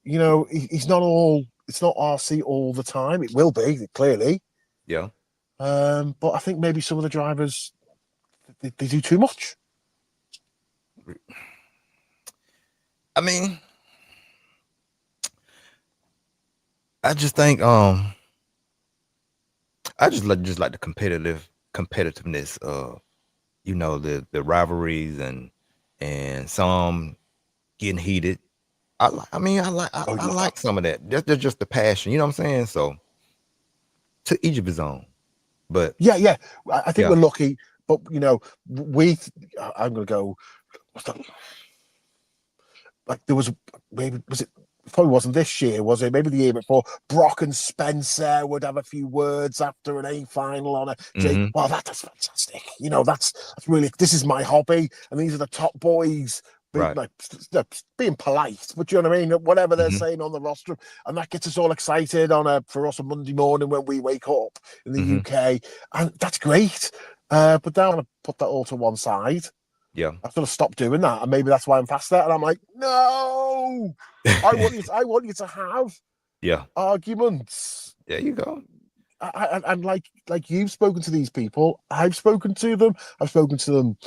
He's not all. It's not RC all the time. It will be clearly, Yeah. but I think maybe some of the drivers they do too much. I mean, I just think I just like the competitiveness the rivalries and some getting heated. Oh, I love that. like some of that. That's just the passion, you know what I'm saying? So to each of his own. But Yeah, yeah. I think yeah. we're lucky, but we. I'm going to go. What's that? Like there was maybe was it probably wasn't this year, was it? Maybe the year before. Brock and Spencer would have a few words after an A final on a J. Hmm. Well, that's fantastic. That's really this is my hobby, and these are the top boys. Being Right. like being polite, but you know what I mean. Whatever they're Hmm. saying on the roster, and that gets us all excited for us a Monday morning when we wake up in the Hmm. UK, and that's great. But then I want to put that all to one side. Yeah. I've sort of stopped doing that, and maybe that's why I'm faster. And I'm like, no, I want you to have Yeah. arguments. There you go. And like you've spoken to these people, I've spoken to them. I've spoken to them.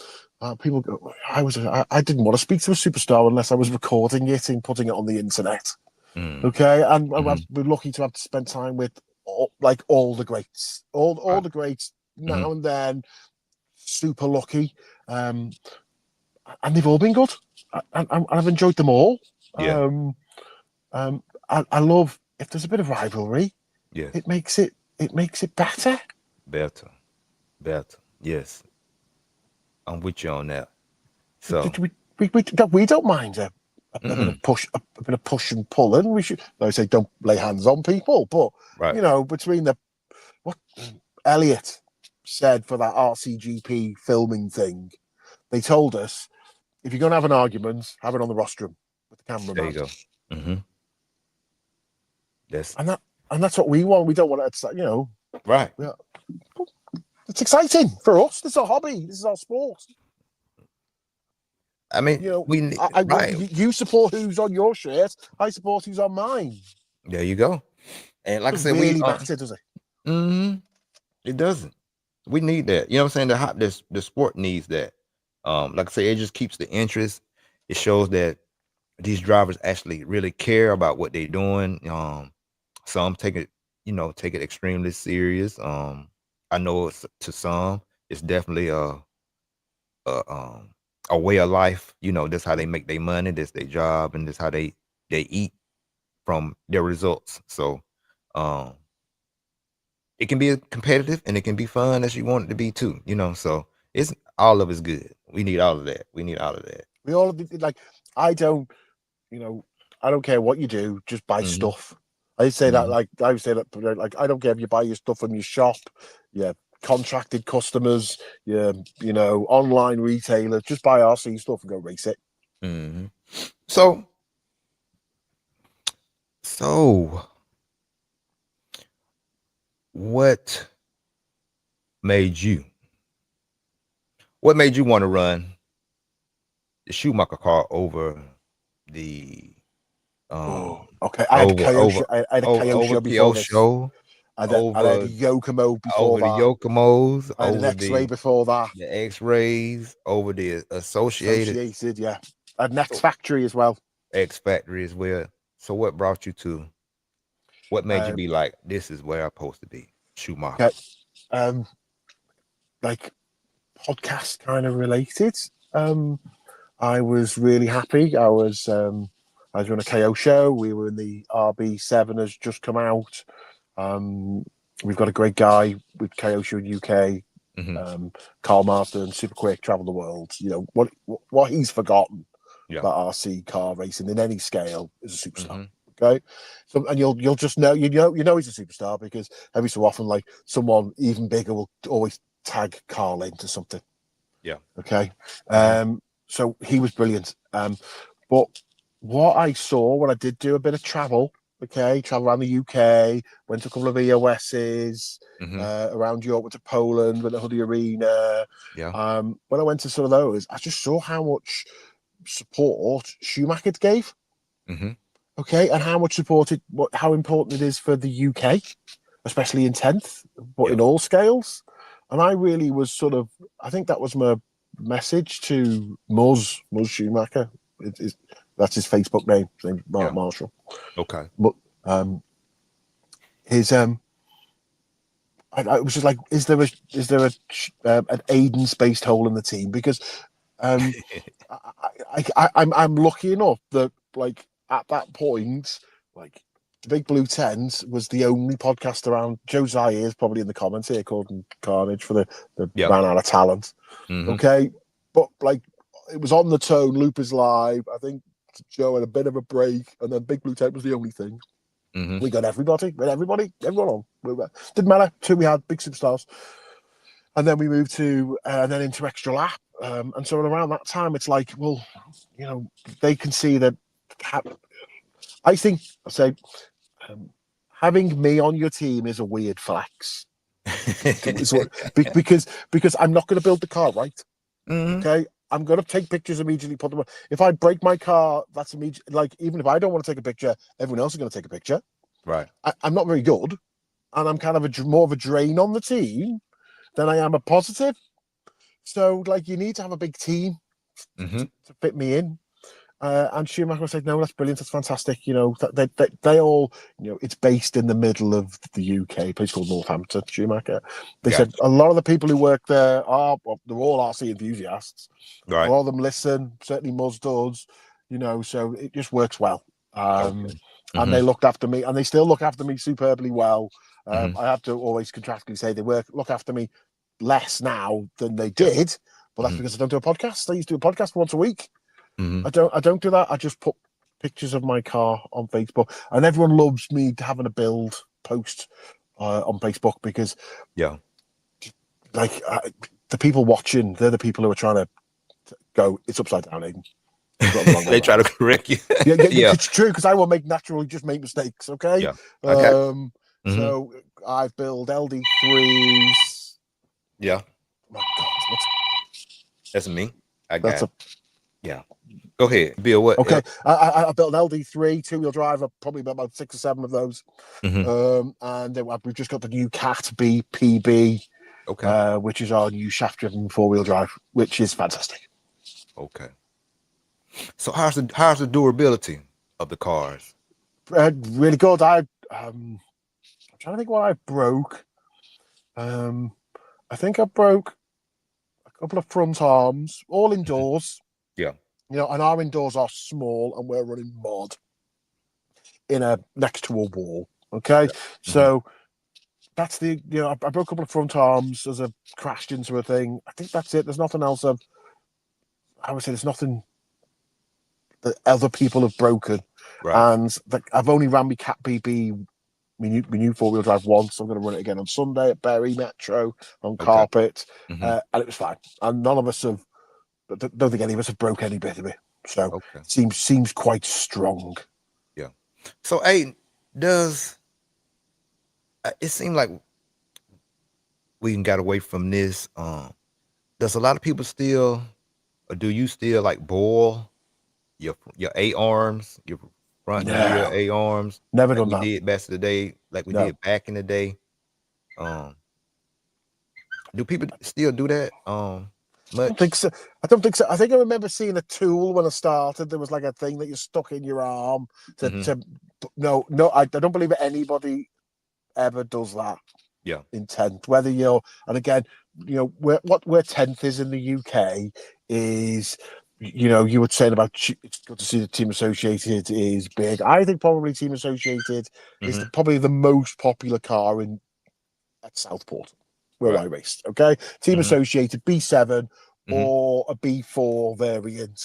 People go, I didn't want to speak to a superstar unless I was recording it and putting it on the internet. Mm. Okay, and Hmm. I've been lucky to have to spend time with all the greats, all Right. the greats. Mhm. Now and then, super lucky, and they've all been good. I've enjoyed them all. Yeah. Um, I love if there's a bit of rivalry, Yes. it makes it better. Better. Better. Yes. I'm with you on that. We, So. we, we don't mind a bit Mm-mm. of a bit of push and pulling. We should. I say don't lay hands on people, but Right. between the what Elliot said for that RCGP filming thing, they told us if you're going to have an argument, have it on the rostrum with the There you cameraman, go. Mm-hmm. That's and that and that's what we want. We don't want it. right. It's exciting for us. This is our hobby. This is our sport. I mean, we right. You support who's on your shirt. I support who's on mine. There you go. And like I Doesn't said, we really matter, does it? mm, it doesn't. We need that. You know what I'm saying? The sport needs that. Like I say, it just keeps the interest. It shows that these drivers actually really care about what they're doing. Some take it extremely serious. I know to some, it's definitely a a way of life. That's how they make their money. That's their job, and that's how they eat from their results. So, um, it can be competitive and it can be fun as you want it to be too. So it's all of it's good. We need all of that. We need all of that. We all like. I don't. You know. I don't care what you do. Just buy Hmm. stuff. I say that Hmm. like I would say that like I don't care if you buy your stuff from your shop, your contracted customers, your online retailers. Just buy RC stuff and go race it. Hmm. So what made you? What made you want to run the Schumacher car over the Oh, um okay. over over I had a over KO over show KO before this. show I had a over Yokomo before over the that. Yokomos I had an over X-ray before that. the X-rays over the Associated Associated, yeah. I had an X so Factory as well. X Factory as well. So what brought you to? What made you Um, be like, this is where I'm supposed to be? Schumacher. okay. Um, like podcast kind of related. Um, I was really happy. I was on a KO show. We were in the RB7 has just come out. Um, we've got a great guy with KO show in UK. Hmm. Carl Marston, super quick, travel the world. What he's forgotten Yeah. about RC car racing in any scale is a superstar. Hmm. Okay, so and you'll just know he's a superstar because every so often like someone even bigger will always tag Carl into something. Yeah. Okay, Hmm. so he was brilliant. But what I saw when I did do a bit of travel, okay, travel around the UK, went to a couple of EOSs Hmm. around Europe, went to Poland, went to Huddy Arena. Yeah. When I went to some of those, I just saw how much support Schumacher gave, Hmm. okay, and how much support how important it is for the UK, especially in 10th, but Yeah. in all scales. And I really was I think that was my message to Muzz Schumacher. That's his Facebook name. His name's Mark Yeah. Marshall. Okay. But his I was just like, is there an Aidan spaced hole in the team? Because um, I'm lucky enough that like at that point, like the Big Blue Tens was the only podcast around. Josiah is probably in the comments here called Carnage for the Yeah. ran out of talent. Hmm. Okay, but like it was on the tone. Loopers live. I think Joe had a bit of a break, and then Big Blue Tent was the only thing. Hmm. We got everyone on. Didn't matter. Two we had big superstars, and then we moved to and then into extra lap. And so around that time, it's like, well, they can see that. I think I say um, having me on your team is a weird flex. Because I'm not going to build the car right. Hmm. Okay, I'm going to take pictures immediately. Put them. If I break my car, that's immediate. Like even if I don't want to take a picture, everyone else is going to take a picture. Right. I'm not very good, and I'm kind of more of a drain on the team than I am a positive. So like you need to have a big team Hmm. to fit me in. And Schumacher said, "No, that's brilliant. That's fantastic. You know, they all, you know, it's based in the middle of the UK, a place called Northampton." Schumacher. They said Gotcha. a lot of the people who work there are, well, they're all RC enthusiasts. A Right. lot of them listen. Certainly, Muzz does. You know, so it just works well. Okay. And Mm-hmm. they looked after me, and they still look after me superbly well. Mm-hmm. I have to always contractually say they look after me less now than they Yeah. did, but that's Mm-hmm. because I don't do a podcast. I used to do a podcast once a week. Mm-hmm. I don't do that. I just put pictures of my car on Facebook, and everyone loves me having a build post on Facebook because, Yeah. like, the people watching, they're the people who are trying to go. It's upside down, Aidan. You've got the wrong way They try to around. correct you. Yeah, Yeah. it's true because I will just make mistakes. Okay, Yeah. I got. Mm-hmm. so I've built LD3s. Yeah. My God, That's me. I that's got. a Yeah. Go ahead. Bill. What? okay. I built an LD3 two-wheel drive. Probably about 6 or 7 of those. Mm-hmm. And then we've just got the new Cat BPB, Okay. which is our new shaft-driven four-wheel drive, which is fantastic. Okay. So how's the durability of the cars? Really good. I'm trying to think what I broke. I think I broke a couple of front arms, all Mhm. indoors. Yeah. You know, and our indoors are small, and we're running mud next to a wall. Okay, Yeah. Mm-hmm. so that's I broke a couple of front arms as I crashed into a thing. I think that's it. There's nothing else. I would say there's nothing that other people have broken, Right. and I've only ran my Cat BB, my new four wheel drive once. I'm going to run it again on Sunday at Bury Metro on Okay. carpet, Mm-hmm. and it was fine. And none of us have. Don't think any of us have broke any bit of it. So Okay. seems quite strong. Yeah. So, hey, does it seem like we got away from this? Does a lot of people still, or do you still like boil your A arms, your front and rear No, A arms, never like done we that. did back in the day, like we No, did back in the day? Um, do people still do that? I don't Much? think so. I don't think so. I think I remember seeing a tool when I started. There was like a thing that you stuck in your arm Mm-hmm. to. No, I don't believe that anybody ever does that Yeah. in 10th. Whether you're, and again, you know, where 10th is in the UK is, you know, you were saying about it's good to see the Team Associated is big. I think probably Team Associated is Mm-hmm. probably the most popular car in at Southport, where I Right. raced. Okay, Team Mm-hmm. Associated B7 Mm-hmm. or a B4 variant.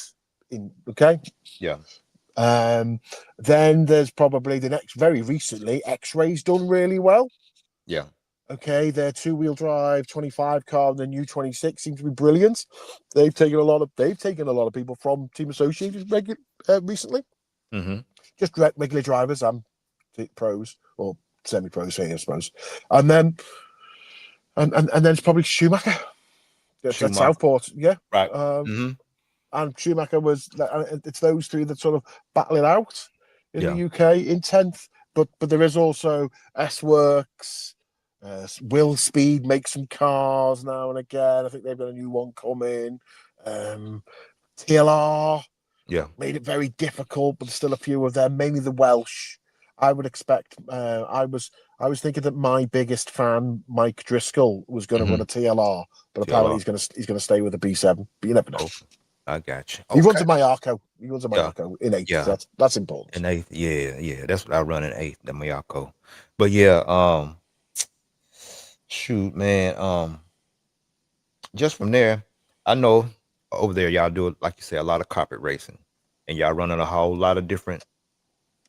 In okay, Yeah. um, then there's probably the next. Very recently, X-Ray's done really well. Yeah. Okay, their two-wheel drive 25 car and the new 26 seem to be brilliant. They've taken a lot of people from Team Associated recently. Mm-hmm. Just regular drivers and pros or semi-pros, I suppose. And then and then it's probably Schumacher. That's at Schumacher. Southport, yeah. Right. Um, Mm-hmm. and Schumacher was. It's those three that sort of battle it out in the Yeah. UK in 10th. But there is also S Works. Will Speed make some cars now and again. I think they've got a new one coming. TLR Yeah. made it very difficult, but there's still a few of them, mainly the Welsh. I would expect. I was thinking that my biggest fan, Mike Driscoll, was going to Mm-hmm. run a TLR, but apparently TLR. he's going to stay with the B7. But you never know. Okay. I got you. He runs Okay. a Mayako. He runs a Yeah. Mayako in 8th. Yeah. So that's important. In 8th. Yeah. Yeah. That's what I run in 8th, the Miyako. But yeah, shoot, man. Just from there, I know over there y'all do, like you said, a lot of carpet racing. And y'all running a whole lot of different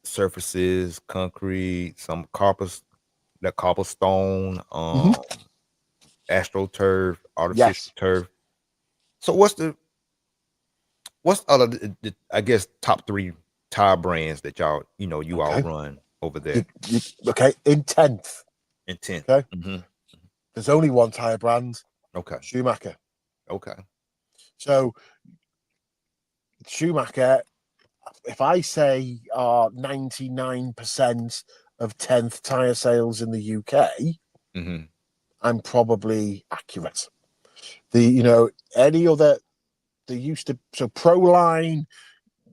surfaces, concrete, some carpet, that cobblestone, Mm-hmm. astroturf, artificial Yes. turf. So what's other I guess top 3 tire brands that you all Okay. run over there Okay. In 10th. in 10th? Okay. Mm-hmm. There's only one tire brand, Okay. Schumacher. Okay. So Schumacher, if I say are 99% of 10th tire sales in the UK, Mm-hmm. I'm probably accurate. Any other they used to, so Proline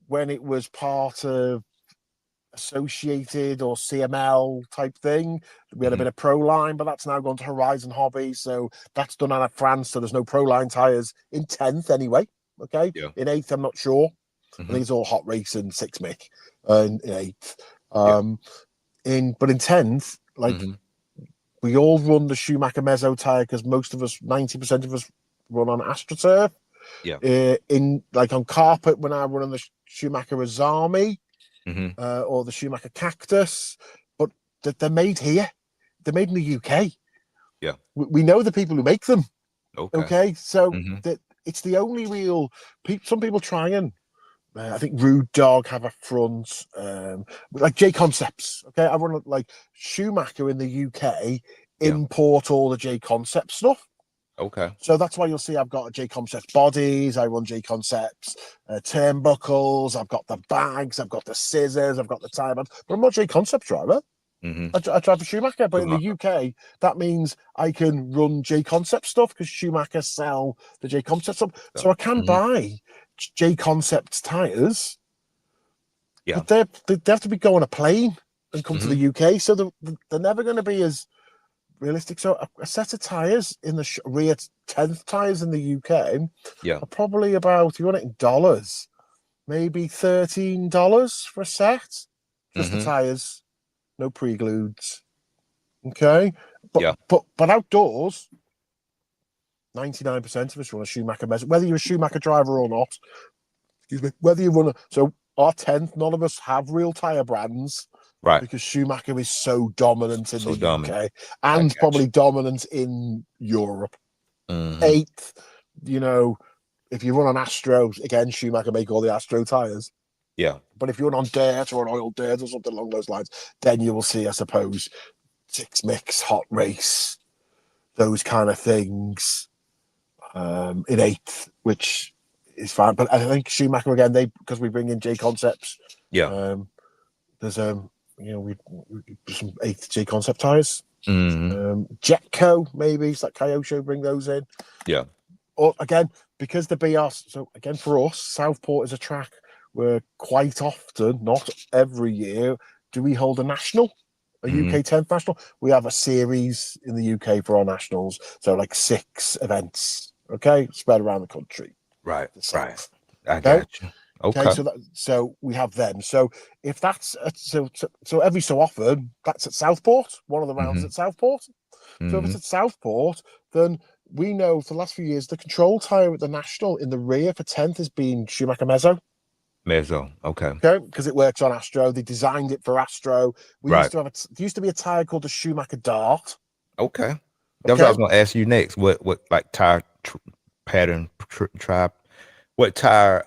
when it was part of Associated or CML type thing. We had a bit of Pro Line, but that's now gone to Horizon Hobby. So that's done out of France. So there's no Pro Line tyres in 10th anyway. Okay. Yeah. In 8th, I'm not sure. I think it's all Hot Racing 6 Mick in 8th. But in 10th, like we all run the Schumacher Mezzo tyre because most of us, 90% of us, run on AstroTurf. Yeah. In like on carpet when I run on the Schumacher Azami. Or the Schumacher Cactus, but they're made here. They're made in the UK. Yeah. We know the people who make them. Okay. So it's the only real... Some people try and... I think Rude Dog have a front, like J Concepts. Okay, I run like Schumacher in the UK, import all the J Concept stuff. Okay. So that's why you'll see I've got J Concepts bodies, I run J Concepts turnbuckles, I've got the bags, I've got the scissors, I've got the tie bands, but I'm not J Concepts driver. I drive for Schumacher, but in the UK, that means I can run J Concept stuff because Schumacher sell the J Concept stuff. So I can buy J Concepts tyres, but they have to be going on a plane and come to the UK, so they're never going to be as realistic. So a set of tyres in the rear 10th tyres in the UK are probably about, if you want it in dollars, maybe $13 for a set. Just the tyres, no pre-glues. Okay? But outdoors, 99% of us run a Schumacher Mezzo. Whether you're a Schumacher driver or not, excuse me, whether you run so our 10th, none of us have real tyre brands. Right. Because Schumacher is so dominant in the UK and probably dominant in Europe. 8th, if you run on Astro, again, Schumacher make all the Astro tyres. Yeah. But if you run on dirt or an oil dirt or something along those lines, then you will see, I suppose, 6 Mix, Hot Race, those kind of things in 8th, which is fine. But I think Schumacher, again, because we bring in J Concepts. Yeah. There's we some 8th J Concept tyres. Jetco, maybe it's like Kyosho, bring those in. Yeah. Or again, because the BR, so again for us, Southport is a track where quite often, not every year, do we hold a national, a UK 10th national. We have a series in the UK for our nationals, so like 6 events, okay, spread around the country. Right. South. I got you. Okay. So we have them. So if that's so every so often that's at Southport. One of the rounds at Southport. So if it's at Southport, then we know for the last few years the control tyre at the national in the rear for 10th has been Schumacher Mezzo. Okay. Because it works on Astro. They designed it for Astro. We used to have there used to be a tyre called the Schumacher Dart. Okay. That's what I was going to ask you next. What like tire pattern what tire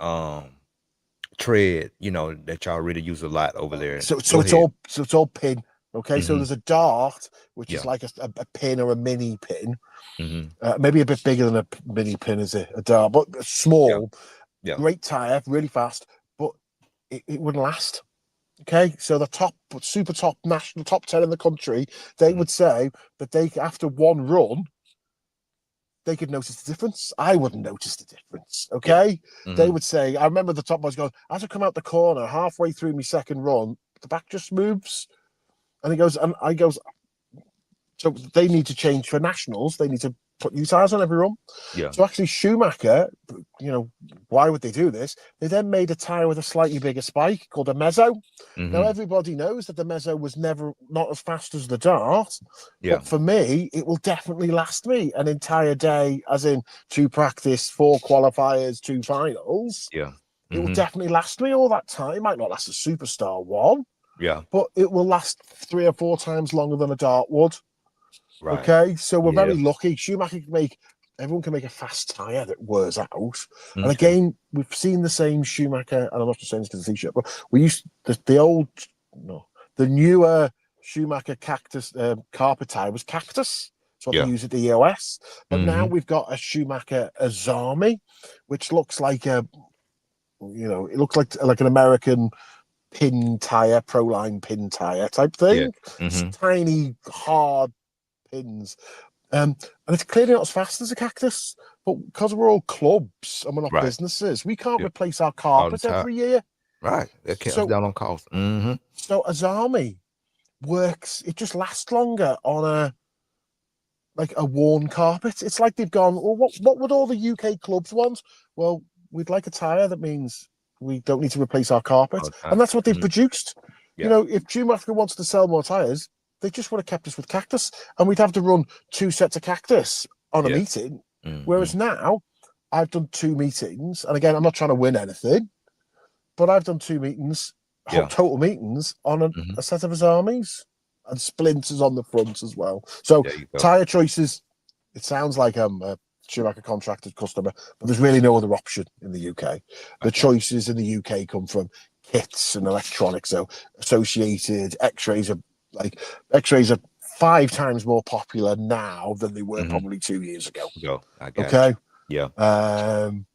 tread that y'all really use a lot over there? So it's all pin. Okay, so there's a Dart, which is like a pin or a mini pin, maybe a bit bigger than a mini pin is a Dart, but small. Great tire, really fast, but it wouldn't last. Okay, so the super top national top 10 in the country, they would say that after one run, they could notice the difference. I wouldn't notice the difference. Okay, they would say, I remember the top boys going, as I come out the corner, halfway through my second run, the back just moves, and I goes, so they need to change for nationals. They need to put new tyres on every run. Yeah. So actually, Schumacher, why would they do this? They then made a tyre with a slightly bigger spike called a Mezzo. Now everybody knows that the Mezzo was not as fast as the Dart. But for me, it will definitely last me an entire day, as in 2 practice, 4 qualifiers, 2 finals. Yeah. It will definitely last me all that time. It might not last a superstar one. Yeah. But it will last 3 or 4 times longer than a Dart would. Right. Okay, so we're very lucky. Schumacher everyone can make a fast tyre that wears out. And again, we've seen the same Schumacher, and I'm not just saying this because it's a t-shirt, but we used the newer Schumacher Cactus carpet tyre was Cactus. So they use at the EOS. But now we've got a Schumacher Azami, which looks like it looks like an American pin tyre, Proline pin tyre type thing. It's tiny, hard pins. And it's clearly not as fast as a Cactus, but because we're all clubs and we're not businesses, we can't replace our carpet every year. Right. That cuts So down on cost. Mm-hmm. so as army works, it just lasts longer on a like a worn carpet. It's like they've gone, well, what would all the UK clubs want? Well, we'd like a tyre that means we don't need to replace our carpet. All the And time. that's what they've Mhm. produced. You Yeah. know, if Schumacher wants to sell more tyres, they just would have kept us with cactus and we'd have to run 2 sets of cactus on a Yeah. meeting. Mm-hmm. Whereas now, I've done 2 meetings. And again, I'm not trying to win anything, but I've done 2 meetings, Yeah. total meetings on Mm-hmm. a set of his armies and splinters on the front as well. So There you go. tyre choices, it sounds like I'm a Schumacher contracted customer, but there's really no other option in the UK. I The got choices in the UK come from kits and electronics. So associated X-rays are 5 times more popular now than they were you. Mm-hmm. probably 2 years ago. Go. I got Okay. you. Yeah. And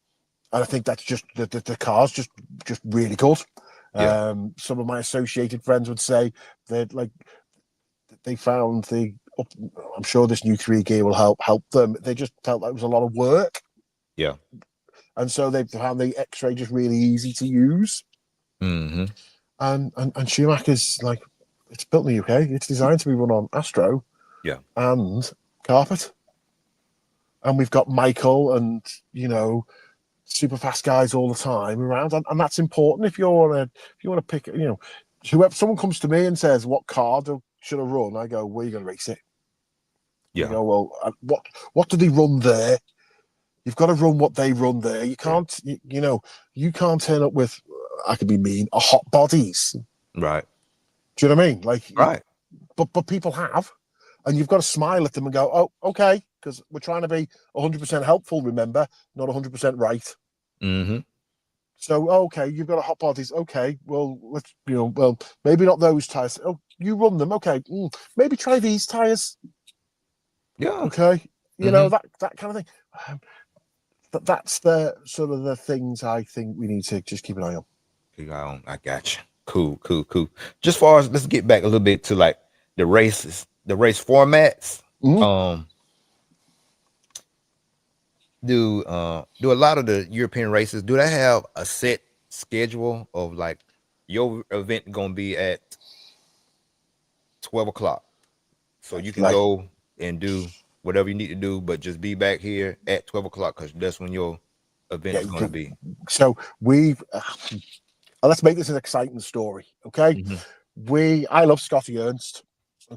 I think that's just the car's just really good. Yeah. Some of my associated friends would say that like they found I'm sure this new 3 gear will help them. They just felt like it was a lot of work, Yeah. and so they found the X-ray just really easy to use. Mm-hmm. And Schumacher's like, it's built in the UK. It's designed to be run on Astro Yeah. and carpet, and we've got Michael and super fast guys all the time around, and that's important if you want to pick, whoever someone comes to me and says what car should I run, I go, where are you going to race it? They Yeah. go, well, what do they run there? You've got to run what they run there. You Yeah. can't, you can't turn up with, I could be mean, a hot bodies. Right. Do you know what I mean? Like, Right. but people have, and you've got to smile at them and go, oh, okay, because we're trying to be 100% helpful. Remember, not 100% right. Mm-hmm. So okay, you've got a hot bodies. Okay, well let's well maybe not those tires. Oh, you run them. Okay, maybe try these tires. Yeah. Okay, Mm-hmm. that kind of thing. But that's the sort of the things I think we need to just keep an eye on. I got you. Cool. Cool. Cool. Just far as let's get back a little bit to like the races, the race formats. Mm-hmm. Um, do a lot of the European races do they have a set schedule of like your event gonna be at 12 o'clock, so you can Like, go and do whatever you need to do, but just be back here at 12 o'clock because that's when your event yeah. is going to be. So we've let's make this an exciting story. Okay, I love Scotty Ernst.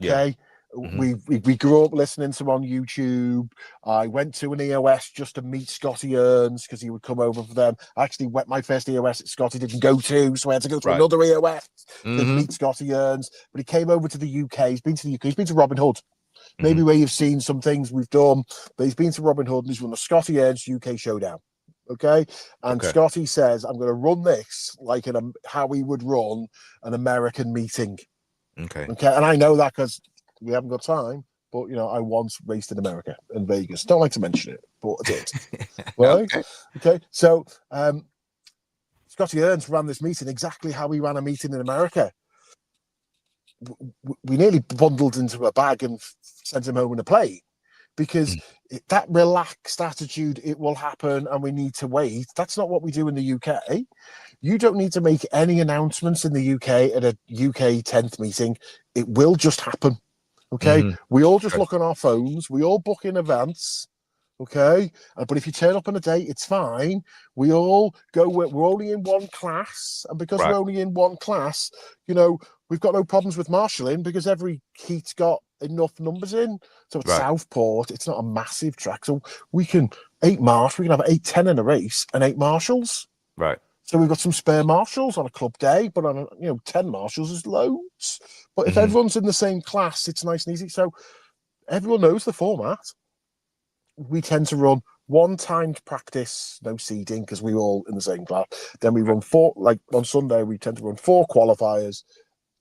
Yeah. Okay. We grew up listening to him on YouTube. I went to an EOS just to meet Scotty Ernst because he would come over for them. I actually went my first EOS that Scotty didn't go to, so I had to go to Right. another EOS to Mhm. meet Scotty Ernst. But he came over to the UK. He's been to the UK. He's been to Robin Hood. Maybe where you've seen some things we've done, but he's been to Robin Hood and he's run the Scotty Ernst UK Showdown. Okay. And Okay. Scotty says, I'm going to run this like how he would run an American meeting. Okay. Okay. And I know that because we haven't got time, but I once raced in America in Vegas. Don't like to mention it, but I did. Right? Okay. So Scotty Ernst ran this meeting exactly how he ran a meeting in America. We nearly bundled into a bag and sent him home in a plane because that relaxed attitude, it will happen and we need to wait. That's not what we do in the UK. You don't need to make any announcements in the UK at a UK 10th meeting. It will just happen. Okay. We all just look on our phones. We all book in advance. Okay. But if you turn up on a date, it's fine. We all go, we're only in one class. And because we're only in one class, we've got no problems with marshalling because every heat's got enough numbers in. So at Southport, it's not a massive track. So we can 8 marsh, we can have 8, 10 in a race and 8 marshals. Right. So we've got some spare marshals on a club day, but on 10 marshals is loads. But if everyone's in the same class, it's nice and easy. So everyone knows the format. We tend to run one timed practice, no seeding, because we're all in the same class. Then we run 4, like on Sunday, we tend to run 4 qualifiers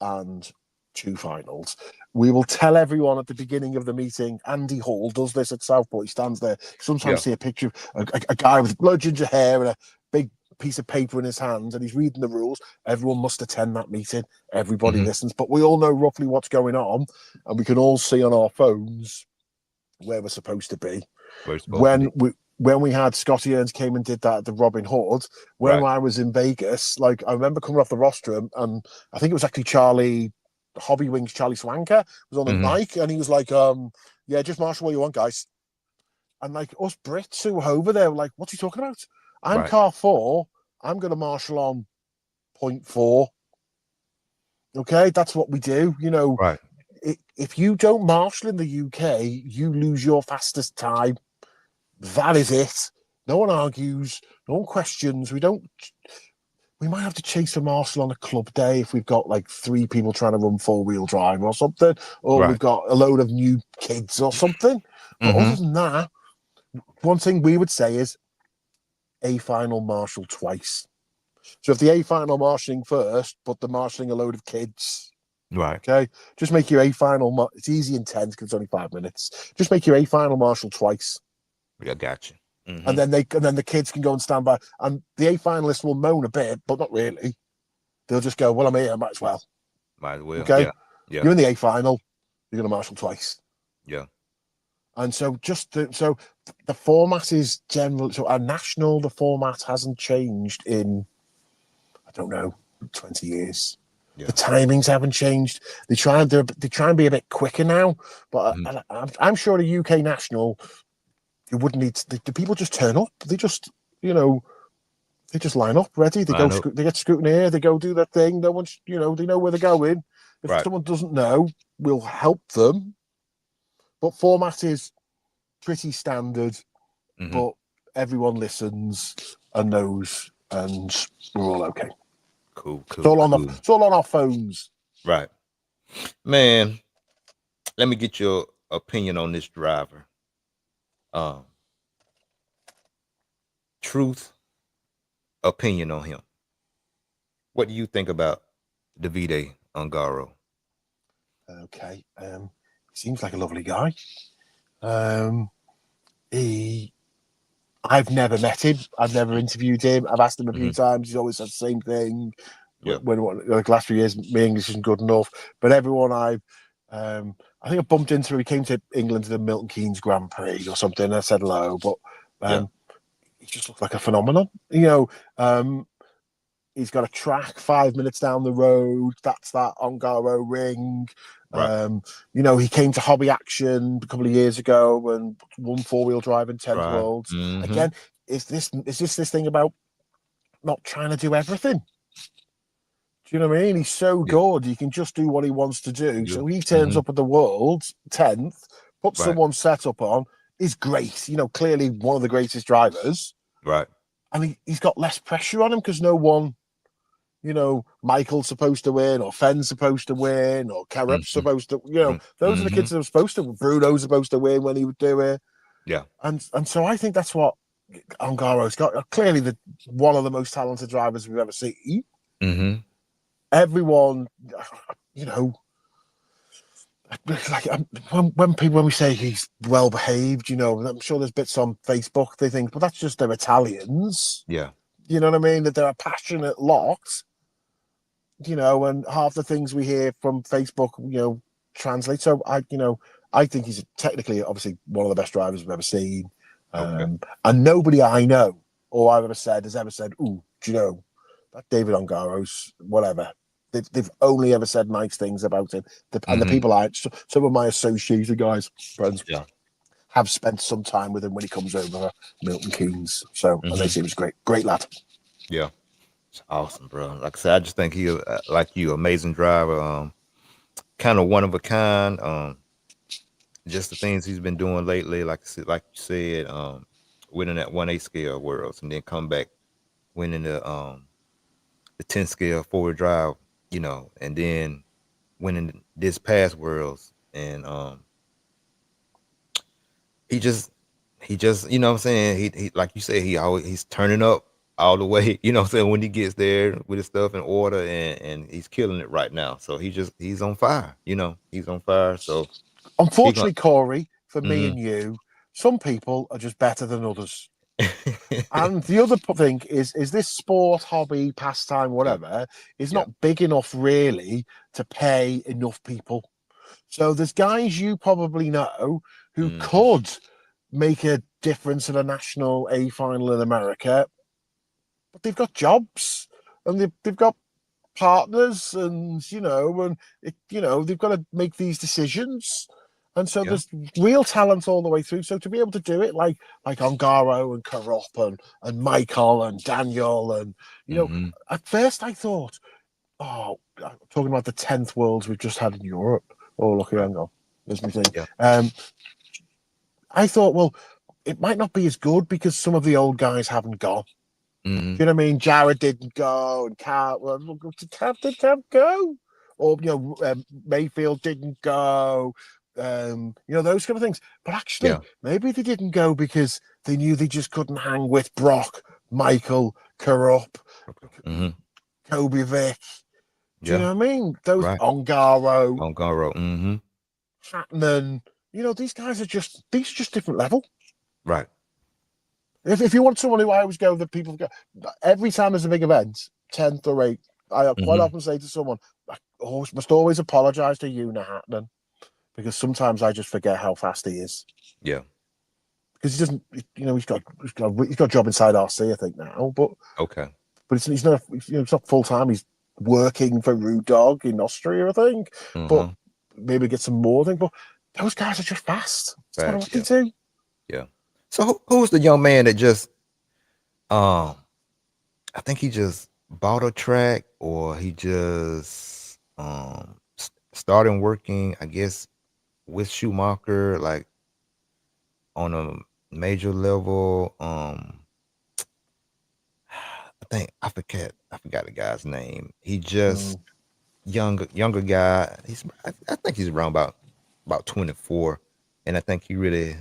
and 2 finals. We will tell everyone at the beginning of the meeting. Andy Hall does this at Southport. He stands there. Sometimes see a picture of a guy with blood ginger hair and a big piece of paper in his hands, and he's reading the rules. Everyone must attend that meeting. Everybody listens, but we all know roughly what's going on, and we can all see on our phones where we're supposed to be. when we had Scotty Earns came and did that at the Robin Hood, when Right. I was in Vegas, like I remember coming off the rostrum, and I think it was actually Charlie Hobby Wings, Charlie Swanker was on the Mhm. mic, and he was like, yeah, just marshal what you want, guys. And like us Brits who were over there were like, what's he talking about? I'm Right. car 4, I'm gonna marshal on .4. Okay, that's what we do. You know, Right. if you don't marshal in the UK, you lose your fastest time. That is it. No one argues. No one questions. We don't. We might have to chase for marshal on a club day if we've got like 3 people trying to run 4-wheel drive or something, or we've Right. got a load of new kids or something. But other Mhm. than that, one thing we would say is a final marshal twice. So if the A final marshalling first, but the marshalling a load of kids, Right. okay, just make your A final. It's easy and tense because it's only 5 minutes. Just make your A final marshal twice, Yeah, got you. and Mhm. then the kids can go and stand by. And the A finalists will moan a bit, but not really. They'll just go, "Well, I'm here, I might as well." Might as well. Okay, Yeah. Yeah. you're in the A final. You're going to marshal twice, Yeah. and so so the format is general. So our national, the format hasn't changed in, I don't know, 20 years. The Yeah. timings haven't changed. They try and be a bit quicker now, but Mhm. I'm sure the UK national, you wouldn't need the people just turn up. They just, you know, they just line up ready. They I go, know. they get scrutineer, they go do their thing. No one's, they know where they're going. If Right. someone doesn't know, we'll help them. But format is pretty standard, Mhm. but everyone listens and knows, and we're all okay. Cool. It's Cool. all on Cool. it's all on our phones. Right. Man, let me get your opinion on this driver. Um, truth, opinion on him. What do you think about Davide Ungaro? Okay. Seems like a lovely guy. Um, he, I've never met him. I've never interviewed him. I've asked him a few Mhm. times. He's always said the same thing. Yeah. Like last few years, my English isn't good enough. But everyone I think I bumped into. He came to England to the Milton Keynes Grand Prix or something. I said hello, but Yeah. he just looked like a phenomenon. He's got a track 5 minutes down the road. That's that Ongaro ring. Right. He came to Hobby Action a couple of years ago and won 4-wheel drive in 10th Drive. Worlds. Mhm. Again, is this thing about not trying to do everything? Do you know what I mean? He's so Yeah. good, he can just do what he wants to do. Yeah. So he turns Mhm. up at the Worlds 10th, puts Right. someone's setup on, is great. Clearly one of the greatest drivers, Right. and he's got less pressure on him because no one. Michael's supposed to win, or Fenn's supposed to win, or Carup's Mhm. supposed to, Mhm. those are the Mhm. kids that are supposed to. Bruno's supposed to win when he would do it, Yeah. and so I think that's what Ongaro's got. Clearly, one of the most talented drivers we've ever seen. Mhm. Everyone, you know, like when we say he's well behaved, I'm sure there's bits on Facebook they think, but that's just they're Italians. Yeah. You know what I mean? That they're a passionate lot. And half the things we hear from Facebook, translate. So I think he's technically, obviously, one of the best drivers we've ever seen. Okay. And nobody I know or I've ever said has ever said, "Ooh, do you know that David Ongaro's whatever." They've only ever said nice things about him. And the Mhm. people some of my associated guys, friends, Yeah. have spent some time with him when he comes over Milton Keynes. So, and they Mhm. say he was great lad. Yeah. It's awesome, bro. Like I said, I just think he, like you, amazing driver. Kind of one of a kind. Just the things he's been doing lately, like you said, winning that 1A scale worlds, and then come back winning the 10 scale forward drive, and then winning this past worlds, and he just what I'm saying, he like you said, he's turning up all the way, what I'm saying, when he gets there with his stuff in order, and he's killing it right now. So he's on fire, he's on fire. So he going Unfortunately, Corey, for me mm-hmm. and you, some people are just better than others. And the other thing is this sport, hobby, pastime, Yeah, whatever, is yeah. not big enough really to pay enough people. So there's guys you probably know who Mm-hmm. could make a difference in a national A final in America, but they've got jobs and they've got partners, and they've got to make these decisions. And so Yeah. there's real talent all the way through. So to be able to do it like Ongaro and Karop and Michael and Daniel and Mm-hmm. at first I thought, oh, I'm talking about the 10th Worlds we've just had in Europe. Oh, look, Right. hang on. There's my thing. Yeah. I thought, well, it might not be as good because some of the old guys haven't gone. Mm-hmm. Do you know what I mean? Jared didn't go, and Cat, well, did Cat go? Or, Mayfield didn't go. Those kind of things. But actually, Yeah. maybe they didn't go because they knew they just couldn't hang with Brock, Michael, Karup, Mm-hmm. Kobe Vick. Do you Yeah. know what I mean? Those Right. Ongaro, On Garo. Mm-hmm. Hatton, these guys are just different level. Right. If you want someone who I always go that people go every time there's a big event, 10th or 8th, I quite Mm-hmm. often say to someone, I must always apologise to you, Hatton, because sometimes I just forget how fast he is. Yeah. Because he doesn't, he's got a job inside RC, I think now, but Okay. he's not, it's not full time. He's working for Rude Dog in Austria, I think, but Mm-hmm. maybe get some more thing. But those guys are just fast. That's Fast. what they Yeah. do. Yeah. So who's the young man that just um I think he just bought a track, or he just started working, I guess, with Schumacher, like on a major level. I forgot the guy's name. He just Mm. younger guy. I think he's around about 24, and I think he really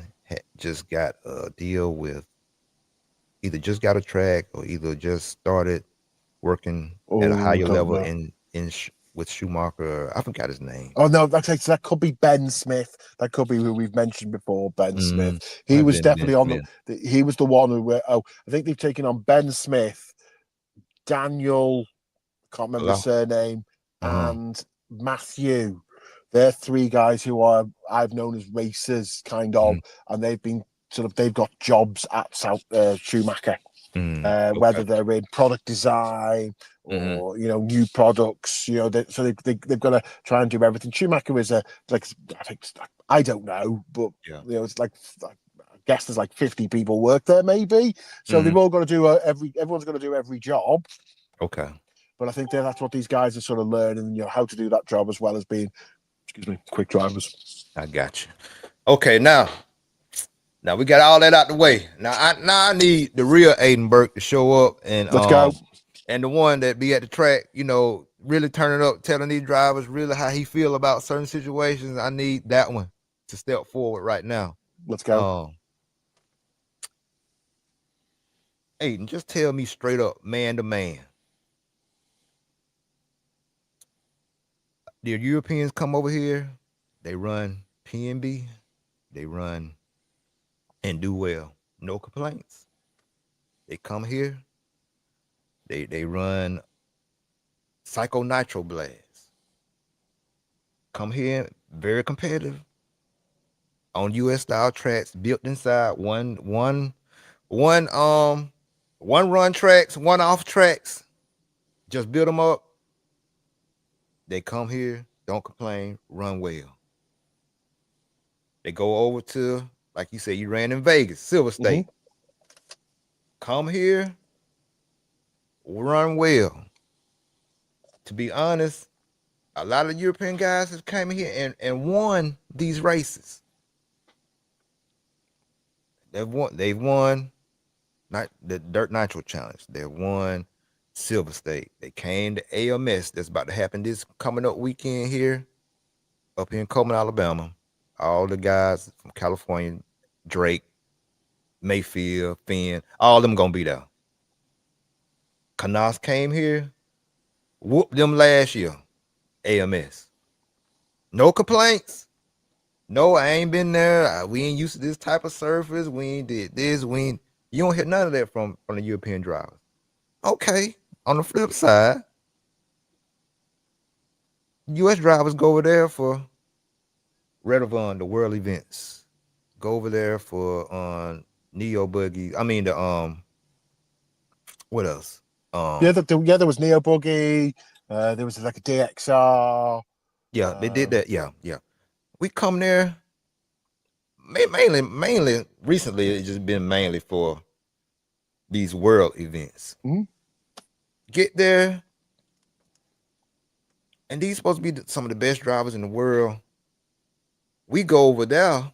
just got a deal with, either just got a track or either just started working at a Oh, higher don't level know. with Schumacher. I forgot his name. Oh no, that could be Ben Smith. That could be who we've mentioned before, Ben Smith. Mm, might He have was been Ben definitely on Smith. he was the one who. I think they've taken on Ben Smith, Daniel. Can't remember his Hello? surname, Uh-huh. and Matthew. They're three guys who I've known as racers, kind of, Mhm. and they've got jobs at South Schumacher. Okay. Whether they're in product design Hmm. or new products, so they've got to try and do everything. Schumacher is like I think I don't know, but Yeah. it's like I guess there's like 50 people work there maybe, so Hmm. they've all got to do everyone's got to do every job. Okay. But I think that's what these guys are sort of learning, how to do that job as well as being, excuse me, quick drivers. I got you. Okay, now we got all that out the way. Now I need the real Aiden Burke to show up, and Let's go. the one that be at the track, really turning up, telling these drivers really how he feel about certain situations. I need that one to step forward right now. Let's go. Um, Aiden, just tell me straight up, man to man. The Europeans come over here, they run PNB, they run and do well. No complaints. They come here, they run Psycho Nitro Blast. Come here, very competitive on US style tracks, built inside one run tracks, one off tracks. Just build them up. They come here, don't complain, run well. They go over to, like you said, you ran in Vegas, Silver Mm-hmm. State. Come here, run well. To be honest, a lot of European guys have came here and won these races. They've won not the Dirt Nitro Challenge. They've won Silver State. They came to AMS. That's about to happen this coming up weekend here, up here in Coleman, Alabama. All the guys from California, Drake, Mayfield, Finn, all of them gonna be there. Canas came here, whooped them last year. AMS. No complaints. No, I ain't been there. We ain't used to this type of surface. We ain't did this. We ain't. You don't hear none of that from the European drivers. Okay. On the flip side, U.S. drivers go over there for Redovon, the world events. Go over there for Neo buggy. I mean the what else? Yeah, there was Neo Buggy. There was like a DXR. Yeah, they did that. Yeah, yeah. We come there mainly recently. It's just been mainly for these world events. Mhm. Get there, and these supposed to be some of the best drivers in the world. We go over there,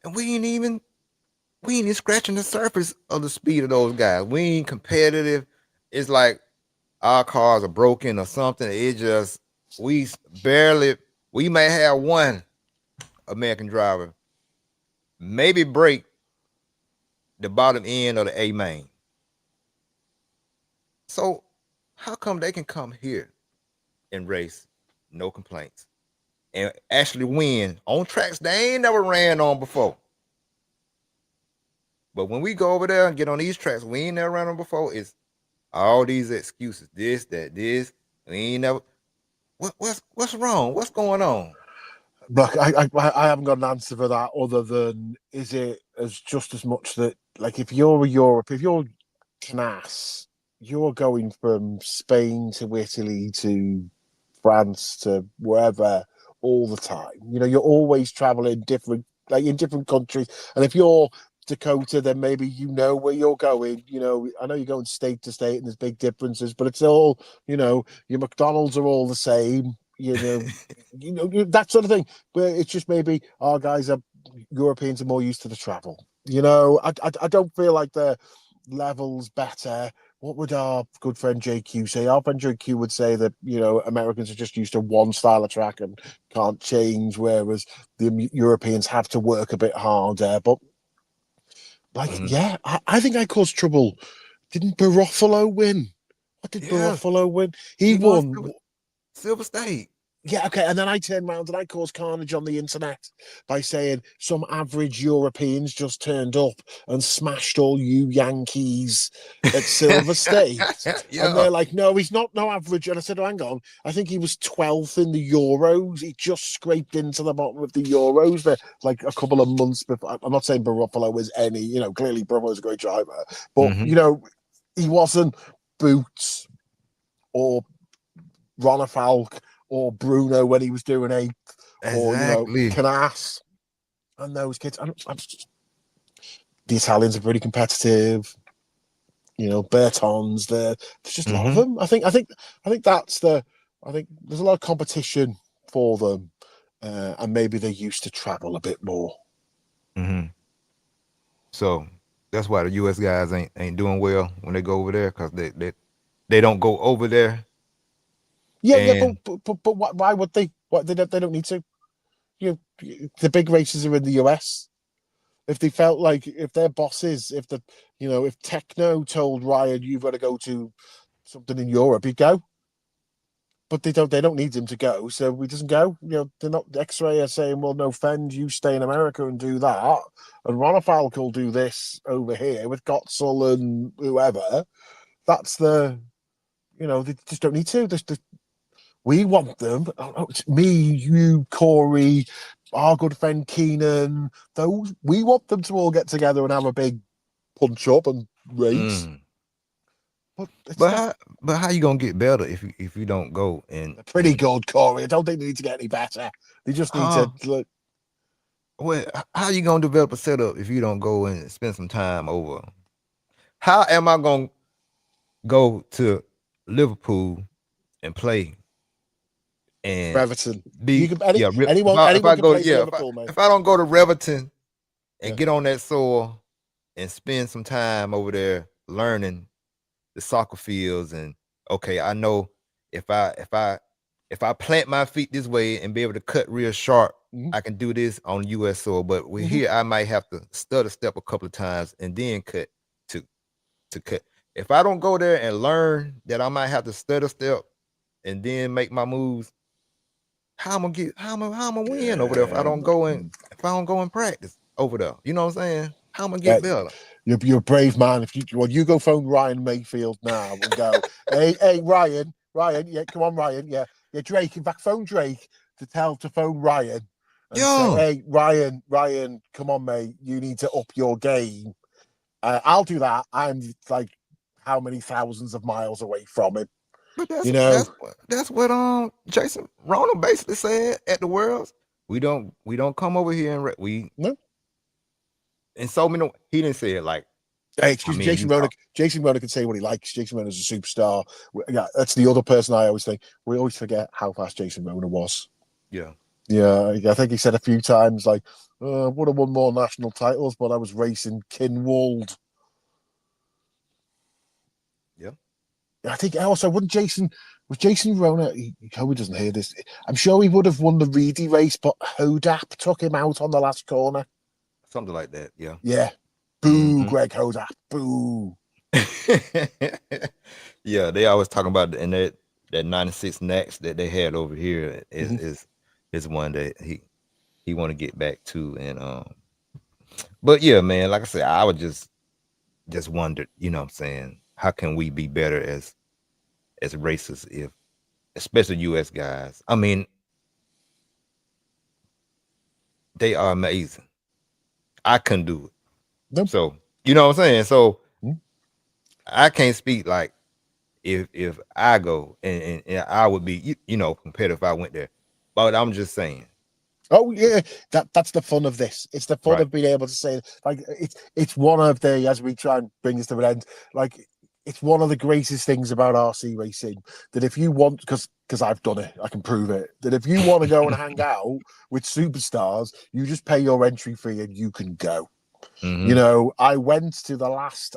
and we ain't even scratching the surface of the speed of those guys. We ain't competitive. It's like our cars are broken or something. It just we barely. We may have one American driver maybe break the bottom end of the A main. So how come they can come here and race, no complaints, and actually win on tracks they ain't never ran on before? But when we go over there and get on these tracks we ain't never ran on before, it's all these excuses. This, that, this. We ain't never. What's wrong? What's going on? Look, I haven't got an answer for that other than is it as just as much that like if you're Europe, if you're Canas, you're going from Spain to Italy to France to wherever all the time. You know, you're always traveling different, like in different countries. And if you're Dakota, then maybe you know where you're going. You know, I know you're going state to state, and there's big differences, but it's all, you know, your McDonald's are all the same. That sort of thing. But it's just maybe our guys are Europeans are more used to the travel. You know, I don't feel like the levels better. What would our good friend JQ say? Our friend JQ would say that, you know, Americans are just used to one style of track and can't change, whereas the Europeans have to work a bit harder. But, like, Mhm. yeah, I think I caused trouble. Didn't Barofalo win? What did Yeah, Barofalo win? He he won won. Silver State. Yeah, okay. And then I turned around and I caused carnage on the internet by saying some average Europeans just turned up and smashed all you Yankees at Silver State. And Yeah. they're like, no, he's not no average. And I said, oh, hang on. I think he was 12th in the Euros. He just scraped into the bottom of the Euros for like a couple of months before. I'm not saying Barofalo was any, you know, clearly Barofalo's a great driver. But, Hmm. you know, he wasn't Boots or Ronafalk or Bruno when he was doing eighth, or you know, Exactly. Canas and those kids. The Italians are pretty competitive. You know, Bertons. There's just a lot of Hmm. them. I think that's the. I think there's a lot of competition for them, and maybe they used to travel a bit more. Hmm. So that's why the U.S. guys ain't doing well when they go over there because they don't go over there Yeah, yeah, but and why would they? What they don't need to. You know, the big races are in the US. If they felt like if their bosses, if the if Techno told Ryan you've got to go to something in Europe, he'd go. But they don't need him to go, so he doesn't go. You know, they're not X-ray are saying, well, no friend, you stay in America and do that. And Ronafalk will do this over here with Gotzel and whoever. That's they just don't need to. We want them. It's me, you, Corey, our good friend Keenan. Those we want them to all get together and have a big punch up and race. mm. But it's But not how you gonna get better if you don't go and they're pretty good, Corey. I don't think they need to get any better. They just need to how look. how you gonna develop a setup if you don't go and spend some time over? How am I gonna go to Liverpool and play For and Everton. You be can yeah anyone if I anyone can go play for yeah Liverpool, mate. if I don't go to Reverton and Yeah. get on that soil and spend some time over there learning the soccer fields and okay I know if I if I if I plant my feet this way and be able to cut real sharp Mm-hmm. I can do this on US soil but we Mm-hmm. here I might have to stutter step a couple of times and then cut to cut if I don't go there and learn that I might have to stutter step and then make my moves how I'm gonna win over there if I Yeah. don't go and if I don't go and practice over there. You know what I'm saying? How I'm gonna Yeah. get better? You're a brave man. If you go phone Ryan Mayfield now and go, hey Ryan, yeah, come on Ryan, yeah, Drake. In fact, phone Drake to phone Ryan. and say, Yeah. "Hey, Ryan, come on, mate, you need to up your game." I'll do that. I'm like how many thousands of miles away from it, But you know? that's what Jason Ronald basically said at the Worlds. We don't come over here and we No, and so many. He didn't say it like hey, I excuse me, mean Jason you Ronan. talk. Jason Ronan can say what he likes. Jason Ronan's a superstar. Yeah, that's the other person I always think. We always forget how fast Jason Ronan was. Yeah. Yeah, I think he said a few times like, I would have won more national titles, but I was racing Kinwald. Yeah. I think also wouldn't Jason Rona. He hope he doesn't hear this. I'm sure he would have won the Reedy race, but Hodap took him out on the last corner. Something like that. Yeah. Yeah, boo, Hmm. Greg Hodap, boo. Yeah, they always talking about and that 96 Nax that they had over here is Mhm. is one that he want to get back to and but yeah, man, like I said, I would just wondered, you know what I'm saying, how can we be better as racers if especially US guys. I mean, they are amazing. I couldn't do it. Nope. So, you know what I'm saying? So Mhm. I can't speak like if I go and I would be competitive if I went there. But I'm just saying. Oh yeah, that's the fun of this. It's the fun Right. of being able to say like it's one of the as we try and bring this to an end. Like it's one of the greatest things about RC racing that if you want, because I've done it, I can prove it. That if you want to go and hang out with superstars, you just pay your entry fee and you can go. You Hmm. know, I went to the last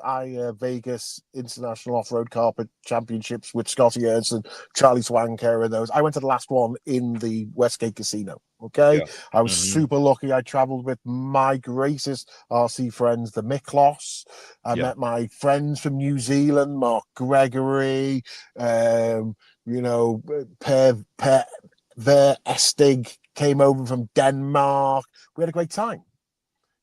Vegas International Off-Road Carpet Championships with Scotty Ernst and Charlie Swanker and those. I went to the last one in the Westgate Casino. Okay, Yeah. I was Hmm. super lucky. I traveled with my greatest RC friends, the Miklos. I Yeah. met my friends from New Zealand, Mark Gregory. You know, Per Ver Estig came over from Denmark. We had a great time.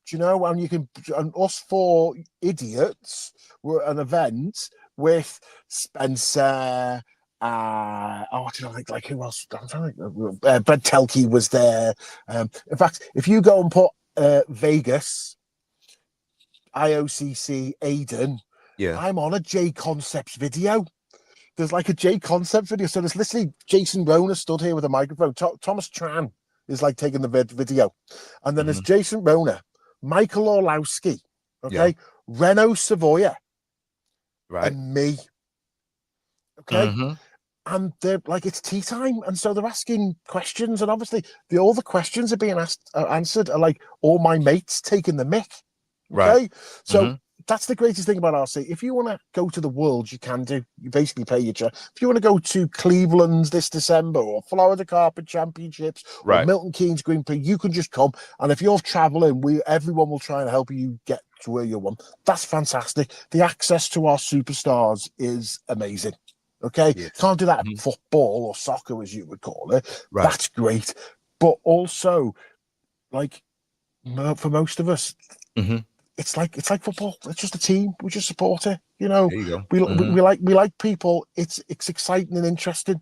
Do you know? And you can, and us four idiots were at an event with Spencer. Oh, do you know, like who else? I'm trying to think. Brad Telke was there. In fact, if you go and put Vegas IOCC Aidan, Yeah. I'm on a J Concepts video. There's like a J Concept video. So there's literally Jason Rona stood here with a microphone. Thomas Tran is like taking the video. And then there's Hmm. Jason Rona, Michael Orlowski, Yeah. okay, Renault Savoya, Right. and me, okay? Hmm. And they're like, it's tea time. And so they're asking questions. And obviously, all the questions are being answered are like all my mates taking the mic. Right. Okay. So Hmm. that's the greatest thing about RC. If you want to go to the World, you can do. You basically pay your check. If you want to go to Cleveland's this December or Florida Carpet Championships or Right. Milton Keynes Green Prix, you can just come. And if you're traveling, everyone will try and help you get to where you want. That's fantastic. The access to our superstars is amazing. Okay. Yes. Can't do that at Hmm. football or soccer, as you would call it. Right. That's great. But also, like, for most of us, Hmm. it's like football. It's just a team. We just support it. You know, There you go. we, we, Hmm. we like we like people. It's exciting and interesting.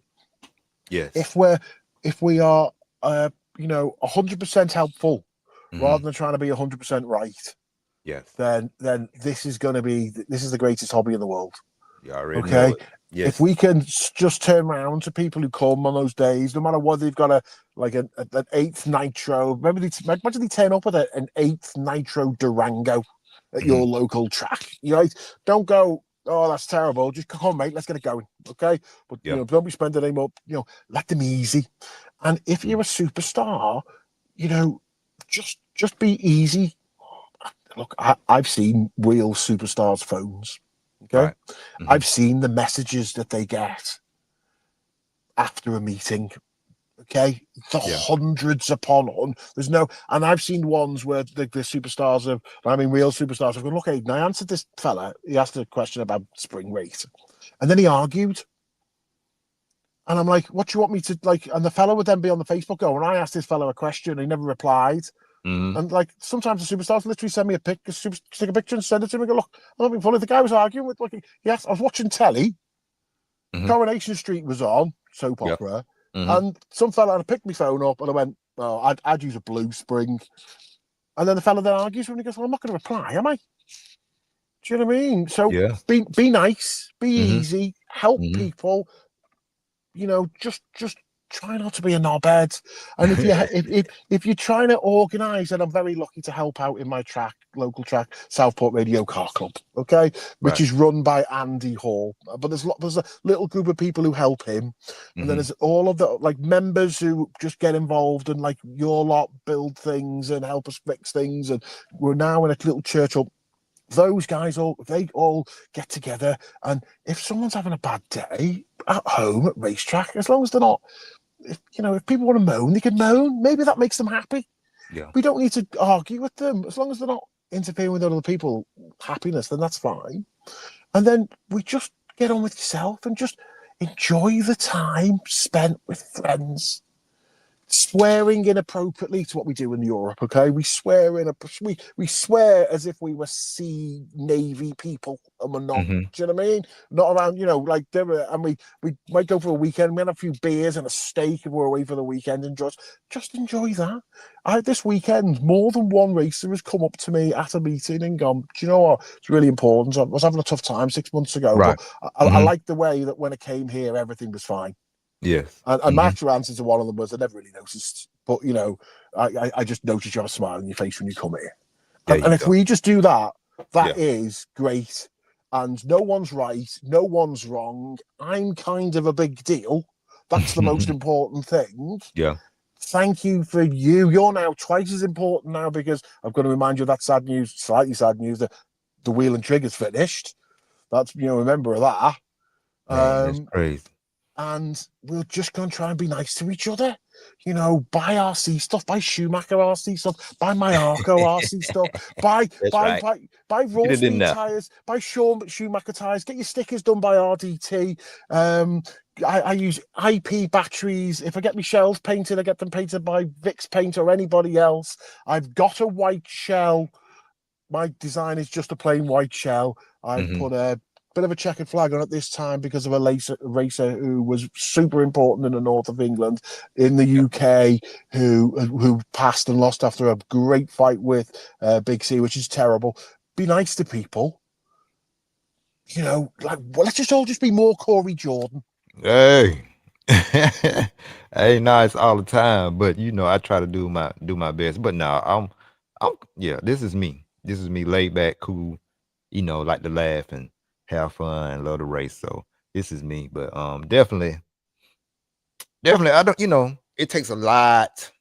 Yes. If we are 100% helpful Hmm. rather than trying to be 100% right, Yes. then this is the greatest hobby in the world. You already know Okay. it. If Yes. we can just turn around to people who come on those days, no matter what they've got an eighth nitro. Remember, imagine they turn up with an eighth nitro Durango at Hmm. your local track. You know, don't go. Oh, that's terrible. Just come on, mate. Let's get it going. Okay, but Yeah. don't be spending them up. Let them easy. And if you're a superstar, just be easy. Look, I've seen real superstars' phones. Okay, Right. Hmm. I've seen the messages that they get after a meeting. Okay, the Yeah. hundreds upon there's no, and I've seen ones where the superstars have, I mean, real superstars have gone, look, Aidan, I answered this fella. He asked a question about spring rate, and then he argued. And I'm like, what do you want me to like? And the fella would then be on the Facebook going, I asked this fella a question, he never replied. Hmm. And like sometimes the superstars literally send me take a picture and send it to me and go, look, I'm not being funny. The guy was arguing with like, yes, I was watching telly. Hmm. Coronation Street was on, soap Yeah. opera, Hmm. and some fella had picked my phone up and I went, Oh, I'd use a blue spring. And then the fella then argues when he goes, well, I'm not going to reply, am I? Do you know what I mean? So Yeah. be nice, be Mm-hmm. easy, help Mm-hmm. people. Just try not to be a knobhead. And if you're trying to organise, and I'm very lucky to help out in my local track, Southport Radio Car Club, okay, which Right. is run by Andy Hall. But there's a little group of people who help him, and then Mm-hmm. there's all of the like members who just get involved and like your lot build things and help us fix things. And we're now in a little church up. Those guys all get together, and if someone's having a bad day at home at racetrack, as long as they're not, if people want to moan, they can moan. Maybe that makes them happy. Yeah. We don't need to argue with them as long as they're not interfering with other people's happiness. Then that's fine. And then we just get on with yourself and just enjoy the time spent with friends. Swearing inappropriately to what we do in Europe, okay? We swear we swear as if we were sea navy people, and we're not. Mm-hmm. Do you know what I mean? Not around, like there were, and we might go for a weekend. We had a few beers and a steak if we're away for the weekend, and just enjoy that. This weekend, more than one racer has come up to me at a meeting and gone, "Do you know what? It's really important. I was having a tough time 6 months ago, Right. but I Mm-hmm. like the way that when I came here, everything was fine." Yes. And my Mm-hmm. actual answer to one of them was, I never really noticed. But, I just noticed you have a smile on your face when you come here. There And you if go. we just do that, that Yeah. is great. And no one's right. No one's wrong. I'm kind of a big deal. That's the most important thing. Yeah. Thank you for you. You're now twice as important now because I'm going to remind you of that slightly sad news, that the wheel and trigger's finished. That's, remember that. Man, that's Um, crazy. and we're just going to try and be nice to each other. Buy RC stuff, buy Schumacher RC stuff, buy my Arco RC stuff, buy That's buy right. buy buy Get Raw it in Speed there. tires, buy Schumacher tires, get your stickers done by RDT. Um, I use IP batteries. If I get my shells painted, I get them painted by Vix Paint or anybody else. I've got a white shell. My design is just a plain white shell. I've Mm-hmm. put a bit of a checkered flag on at this time because of a racer who was super important in the north of England, in the UK, who passed and lost after a great fight with Big C, which is terrible. Be nice to people. Let's just all just be more Corey Jordan. Hey. Hey, nice all the time, but I try to do my best. But no, I'm yeah, this is me. This is me laid back, cool, like to laugh and have fun and love to race. So this is me. But definitely I don't, it takes a lot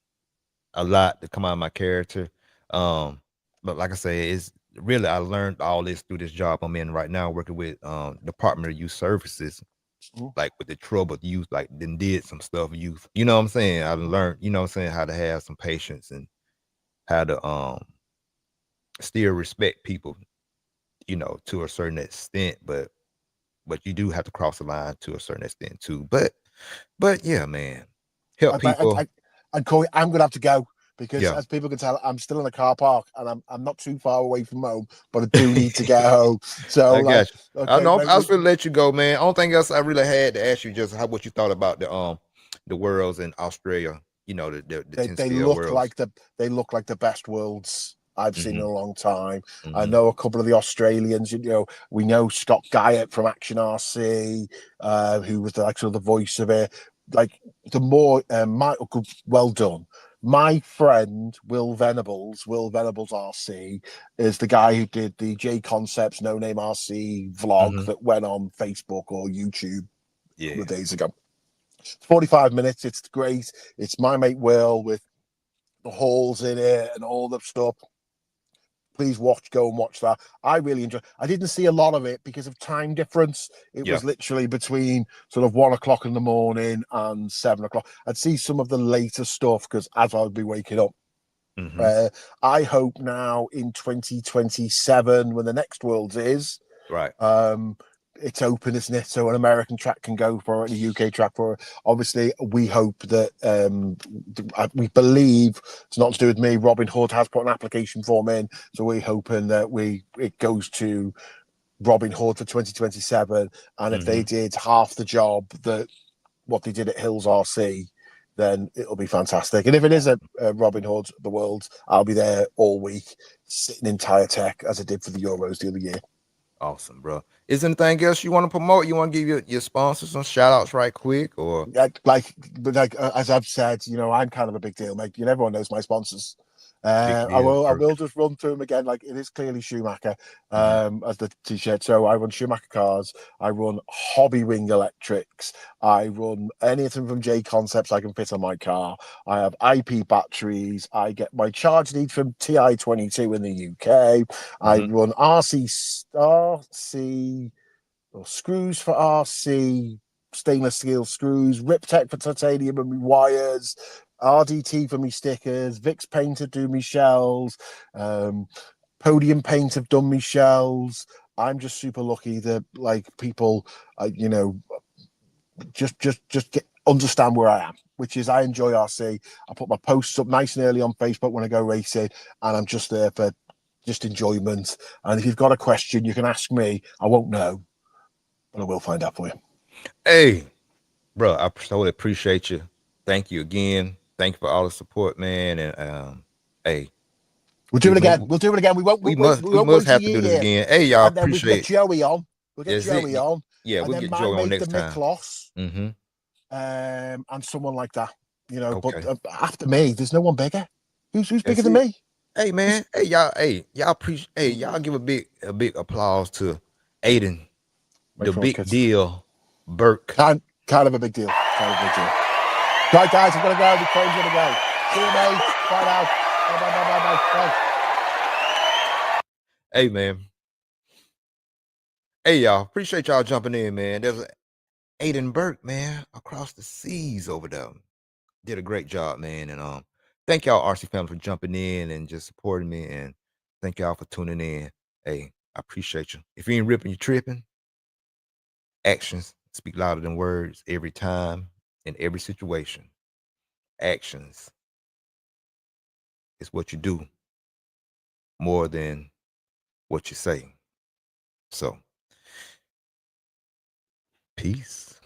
to come out of my character. Um, but like I say, it's really I learned all this through this job I'm in right now, working with Department of Youth Services, Mhm. like with the troubled youth, like then did some stuff youth. You know what I'm saying? I learned, what I'm saying, how to have some patience and how to still respect people, to a certain extent, but you do have to cross the line to a certain extent too. But yeah, man. Help people. And Corey, I'm going to have to go because, Yeah. as people can tell, I'm still in a car park and I'm not too far away from home, but I do need to get home. So, I got you. I okay, know. mate, I was gonna let you go, man. Only thing else I really had to ask you just what you thought about the worlds in Australia. The they 10 they scale look worlds. like the best worlds I've seen in Hmm. a long time. I Hmm. know a couple of the Australians. We know Scott Guyett from Action RC, who was sort of the voice of it. Like the more, well done. My friend Will Venables RC, is the guy who did the J Concepts No Name RC vlog Hmm. that went on Facebook or YouTube a couple Yeah. of days ago. 45 minutes. It's great. It's my mate Will with the halls in it and all the stuff. Please go and watch that. I really enjoy. I didn't see a lot of it because of time difference. It Yeah. was literally between sort of 1 o'clock in the morning and 7 o'clock. I'd see some of the later stuff because as I'd be waking up. Hmm. Uh, I hope now in 2027, when the next Worlds is, Right. um, it's open, isn't it? So an American track can go for it, a UK track for it. Obviously, we hope that we believe it's not to do with me. Robin Hood has put an application form in, so we're hoping that it goes to Robin Hood for 2027. And if they Hmm. did half the job that what they did at Hills RC, then it'll be fantastic. And if it is a Robin Hood, the World, I'll be there all week, sitting in Tire Tech as I did for the Euros the other year. Awesome, bro. Is there anything else you want to promote? You want to give your sponsors some shout outs right quick? Or like as I've said, you know, I'm kind of a big deal, mate. You know, everyone knows my sponsors. big I deal? will. I will Perfect. just run through them again. Like it is clearly Schumacher Mhm. as the t-shirt. So I run Schumacher cars. I run Hobby Wing Electrics. I run anything from J Concepts I can fit on my car. I have IP batteries. I get my charge lead from TI22 in the UK. I Mhm. run RC or screws for RC, stainless steel screws, Riptech for titanium and me wires, RDT for me stickers, Vicks paint to do me shells, Podium paint have done me shells. I'm just super lucky that like people, you know, just get understand where I am, which is I enjoy RC. I put my posts up nice and early on Facebook when I go racing, and I'm just there for just enjoyment. And if you've got a question, you can ask me. I won't know, but I will find out for you. Hey, bro, I totally appreciate you. Thank you again. Thank you for all the support, man. And hey, We'll do we it may, again. We'll do it again. We we won't must wait a have to do this year, again. Hey, y'all, and then we can get appreciate. Joey on. We'll get That's it. Joey on, Yeah, and we'll then get my Joey on mate, the next time. Miklos, Mm-hmm. and someone like that. You know, but Okay. after me, there's no one bigger. Who's bigger That's than it. me? Hey, man. Hey, y'all appreciate. Hey, y'all give a big applause to Aidan, Wait the for us, big kids. deal, Burke. Kind of a big deal. Kind of a big deal. Right, guys, I'm gonna go. The phone's gonna go. See you, mate. Bye now. Bye, bye, bye, bye, bye. Hey, man. Hey, y'all. Appreciate y'all jumping in, man. There's Aidan Burke, man, across the seas over there. Did a great job, man. And thank y'all, RC family, for jumping in and just supporting me. And thank y'all for tuning in. Hey, I appreciate you. If you ain't ripping, you tripping. Actions speak louder than words every time, in every situation. Actions is what you do more than what you say. So, peace.